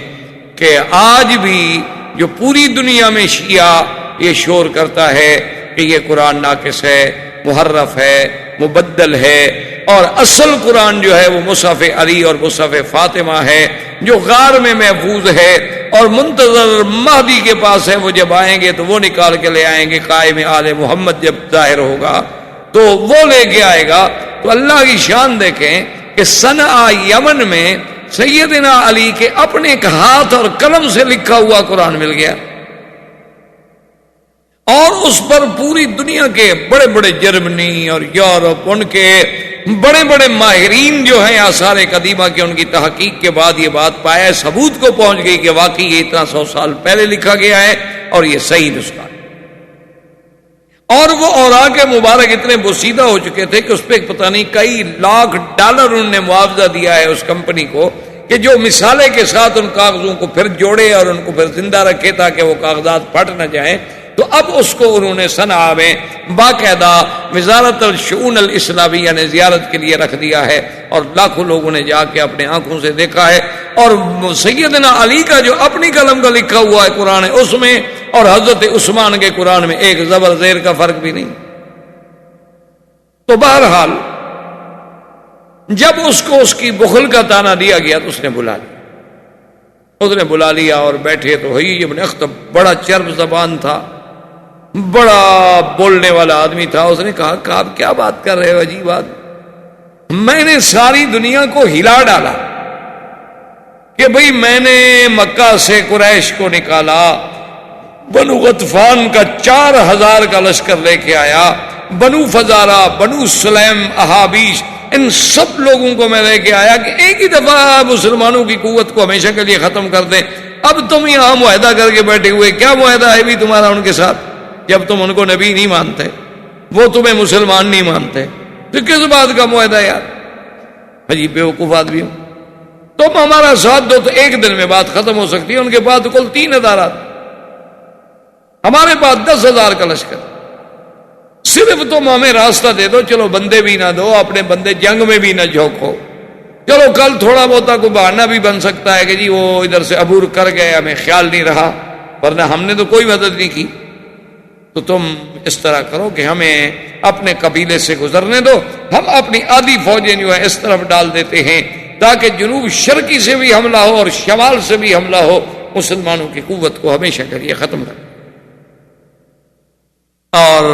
کہ آج بھی جو پوری دنیا میں شیعہ یہ شور کرتا ہے کہ یہ قرآن ناقص ہے، محرف ہے، مبدل ہے، اور اصل قرآن جو ہے وہ مصحف علی اور مصحف فاطمہ ہے جو غار میں محفوظ ہے، اور منتظر مہدی کے پاس ہے، وہ جب آئیں گے تو وہ نکال کے لے آئیں گے، قائم آل محمد جب ظاہر ہوگا تو وہ لے کے آئے گا۔ تو اللہ کی شان دیکھیں کہ صنعا یمن میں سیدنا علی کے اپنے ایک ہاتھ اور قلم سے لکھا ہوا قرآن مل گیا، اور اس پر پوری دنیا کے بڑے بڑے جرمنی اور یورپ ان کے بڑے بڑے ماہرین جو ہیں آثار قدیمہ کے، ان کی تحقیق کے بعد یہ بات پایا، ثبوت کو پہنچ گئی کہ واقعی یہ اتنا 100 سال پہلے لکھا گیا ہے اور یہ صحیح نسخہ ہے۔ اور وہ اوراق مبارک اتنے بوسیدہ ہو چکے تھے کہ اس پہ پتہ نہیں کئی لاکھ ڈالر انہوں نے معاوضہ دیا ہے اس کمپنی کو کہ جو مثالے کے ساتھ ان کاغذوں کو پھر جوڑے اور ان کو پھر زندہ رکھے تاکہ وہ کاغذات پھٹ نہ جائیں۔ تو اب اس کو انہوں نے صنعا میں باقاعدہ وزارت الشؤون الاسلامیہ نے زیارت کے لیے رکھ دیا ہے، اور لاکھوں لوگوں نے جا کے اپنے آنکھوں سے دیکھا ہے، اور سیدنا علی کا جو اپنی قلم کا لکھا ہوا ہے قرآن اس میں، اور حضرت عثمان کے قرآن میں ایک زبر زیر کا فرق بھی نہیں۔ تو بہرحال جب اس کو اس کی بخل کا تانا دیا گیا تو اس نے بلا لیا اور بیٹھے تو حیی ابن اخطب بڑا چرب زبان تھا، بڑا بولنے والا آدمی تھا، اس نے کہا کہ آپ کیا بات کر رہے ہو، عجیب بات، میں نے ساری دنیا کو ہلا ڈالا کہ بھئی میں نے مکہ سے قریش کو نکالا، بنو غطفان کا 4000 کا لشکر لے کے آیا، بنو فزارہ، بنو سلیم، احابیش، ان سب لوگوں کو میں لے کے آیا کہ ایک ہی دفعہ مسلمانوں کی قوت کو ہمیشہ کے لیے ختم کر دیں۔ اب تم یہاں معاہدہ کر کے بیٹھے ہوئے، کیا معاہدہ ہے بھی تمہارا ان کے ساتھ؟ جب تم ان کو نبی نہیں مانتے، وہ تمہیں مسلمان نہیں مانتے، تو کس بات کا معاہدہ یار؟ عجیب بیوقوف آدمی ہو، تم ہمارا ساتھ دو تو ایک دن میں بات ختم ہو سکتی ہے، ان کے پاس کل 3000، ہمارے پاس 10,000 کا لشکر، صرف تم ہمیں راستہ دے دو، چلو بندے بھی نہ دو، اپنے بندے جنگ میں بھی نہ جھونکو، چلو کل تھوڑا بہت کوئی بہانہ بھی بن سکتا ہے کہ جی وہ ادھر سے عبور کر گئے، ہمیں خیال نہیں رہا، ورنہ ہم نے تو کوئی مدد نہیں کی۔ تو تم اس طرح کرو کہ ہمیں اپنے قبیلے سے گزرنے دو، ہم اپنی آدھی فوجیں جو ہے اس طرف ڈال دیتے ہیں تاکہ جنوب شرقی سے بھی حملہ ہو اور شمال سے بھی حملہ ہو، مسلمانوں کی قوت کو ہمیشہ کے لیے ختم کر۔ اور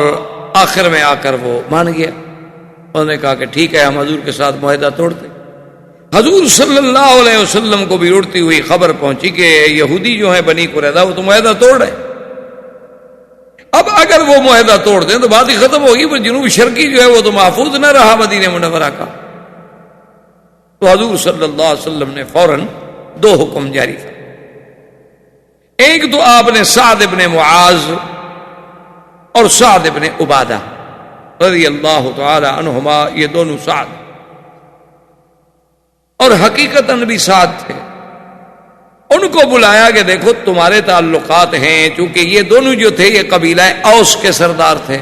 آخر میں آ کر وہ مان گیا، انہوں نے کہا کہ ٹھیک ہے ہم حضور کے ساتھ معاہدہ توڑتے۔ حضور صلی اللہ علیہ وسلم کو بھی اڑتی ہوئی خبر پہنچی کہ یہودی جو ہیں بنی قریظہ وہ تو معاہدہ توڑ رہے، اب اگر وہ معاہدہ توڑ دیں تو بات ہی ختم ہوگی، پر جنوب شرقی جو ہے وہ تو محفوظ نہ رہا مدینہ منورہ کا۔ تو حضور صلی اللہ علیہ وسلم نے فوراً دو حکم جاری کر، ایک تو آپ نے سعد ابن معاذ اور سعد ابن عبادہ رضی اللہ تعالی عنہما، یہ دونوں سعد اور حقیقتاً بھی سعد تھے، ان کو بلایا کہ دیکھو تمہارے تعلقات ہیں، چونکہ یہ دونوں جو تھے یہ قبیلہ اوس کے سردار تھے،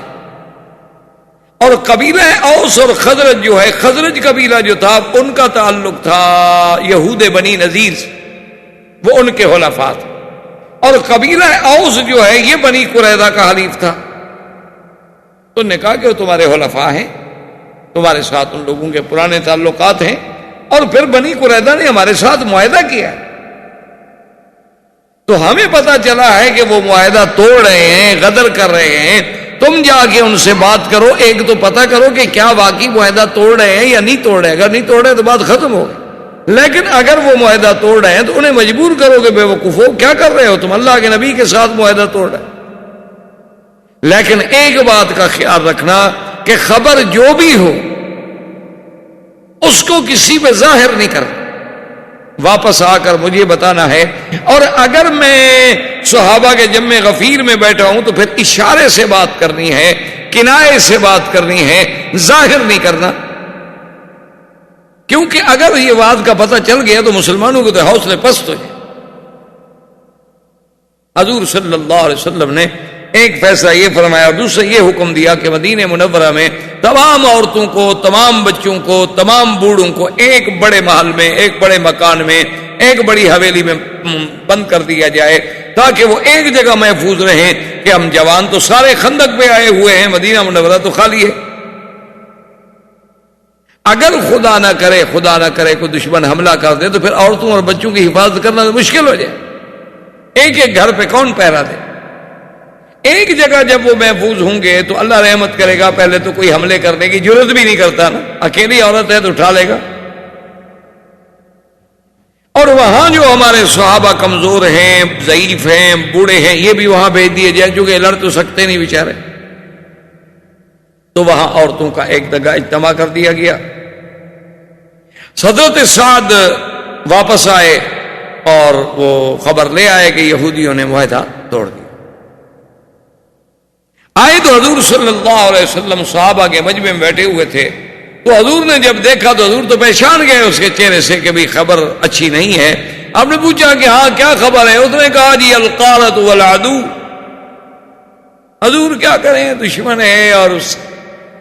اور قبیلہ اوس اور خزرج جو ہے، خزرج قبیلہ جو تھا ان کا تعلق تھا یہود بنی نذیر سے، وہ ان کے حلفاء تھے، اور قبیلہ اوس جو ہے یہ بنی قریظہ کا حلیف تھا۔ تو نے کہا کہ وہ تمہارے حلفاء ہیں، تمہارے ساتھ ان لوگوں کے پرانے تعلقات ہیں، اور پھر بنی قریظہ نے ہمارے ساتھ معاہدہ کیا ہے، تو ہمیں پتا چلا ہے کہ وہ معاہدہ توڑ رہے ہیں، غدر کر رہے ہیں، تم جا کے ان سے بات کرو، ایک تو پتا کرو کہ کیا واقعی معاہدہ توڑ رہے ہیں یا نہیں توڑ رہے، اگر نہیں توڑ رہے تو بات ختم ہو گئی، لیکن اگر وہ معاہدہ توڑ رہے ہیں تو انہیں مجبور کرو کہ بے وقوفو کیا کر رہے ہو تم، اللہ کے نبی کے ساتھ معاہدہ توڑ رہے ہیں۔ لیکن ایک بات کا خیال رکھنا کہ خبر جو بھی ہو اس کو کسی پہ ظاہر نہیں کرنا، واپس آ کر مجھے بتانا ہے، اور اگر میں صحابہ کے جمع غفیر میں بیٹھا ہوں تو پھر اشارے سے بات کرنی ہے، کنایے سے بات کرنی ہے، ظاہر نہیں کرنا، کیونکہ اگر یہ بات کا پتہ چل گیا تو مسلمانوں کو تو حوصلے پست ہو جائے۔ حضور صلی اللہ علیہ وسلم نے ایک فیصلہ یہ فرمایا اور دوسرا یہ حکم دیا کہ مدینہ منورہ میں تمام عورتوں کو، تمام بچوں کو، تمام بوڑھوں کو ایک بڑے محل میں، ایک بڑے مکان میں، ایک بڑی حویلی میں بند کر دیا جائے تاکہ وہ ایک جگہ محفوظ رہیں کہ ہم جوان تو سارے خندق پہ آئے ہوئے ہیں، مدینہ منورہ تو خالی ہے، اگر خدا نہ کرے کوئی دشمن حملہ کر دے تو پھر عورتوں اور بچوں کی حفاظت کرنا تو مشکل ہو جائے، ایک ایک گھر پہ کون پہرا دے؟ ایک جگہ جب وہ محفوظ ہوں گے تو اللہ رحمت کرے گا، پہلے تو کوئی حملے کرنے کی جرت بھی نہیں کرتا نا، اکیلی عورت ہے تو اٹھا لے گا، اور وہاں جو ہمارے صحابہ کمزور ہیں، ضعیف ہیں، بوڑھے ہیں، یہ بھی وہاں بھیج دیے جائے کیونکہ لڑ تو سکتے نہیں بیچارے، تو وہاں عورتوں کا ایک جگہ اجتماع کر دیا گیا۔ حضرت سعد واپس آئے اور وہ خبر لے آئے کہ یہودیوں نے معاہدہ توڑ دیا۔ آئے تو حضور صلی اللہ علیہ وسلم صحابہ کے مجمع میں بیٹھے ہوئے تھے، تو حضور نے جب دیکھا تو حضور تو پہچان گئے اس کے چہرے سے کہ بھی خبر اچھی نہیں ہے۔ آپ نے پوچھا کہ ہاں کیا خبر ہے؟ اس نے کہا جی القارۃ والعدو، حضور کیا کریں، دشمن ہے اور اس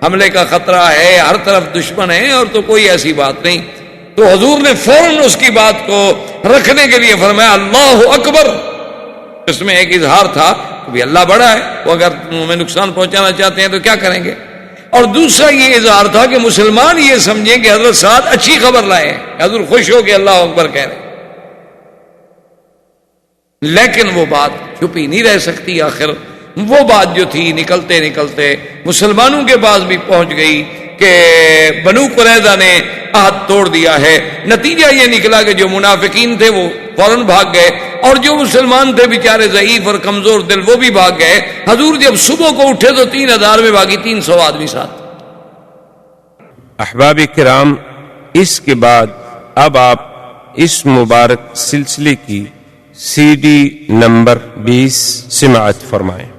حملے کا خطرہ ہے، ہر طرف دشمن ہے اور تو کوئی ایسی بات نہیں۔ تو حضور نے فوراً اس کی بات کو رکھنے کے لیے فرمایا اللہ اکبر، اس میں ایک اظہار تھا کہ اللہ بڑا ہے، وہ اگر ہمیں نقصان پہنچانا چاہتے ہیں تو کیا کریں گے، اور دوسرا یہ اظہار تھا کہ مسلمان یہ سمجھیں کہ حضرت سعد اچھی خبر لائے ہیں، حضور خوش ہو کے اللہ اکبر کہہ رہے، لیکن وہ بات چھپی نہیں رہ سکتی، آخر وہ بات جو تھی نکلتے نکلتے مسلمانوں کے پاس بھی پہنچ گئی کہ بنو قریظہ نے عہد توڑ دیا ہے۔ نتیجہ یہ نکلا کہ جو منافقین تھے وہ فوراً بھاگ گئے، اور جو مسلمان تھے بیچارے ضعیف اور کمزور دل وہ بھی بھاگ گئے۔ حضور جب صبح کو اٹھے تو 3000 میں باقی 300 آدمی ساتھ۔ احباب کرام، اس کے بعد اب آپ اس مبارک سلسلے کی CD نمبر 20 سماعت فرمائیں۔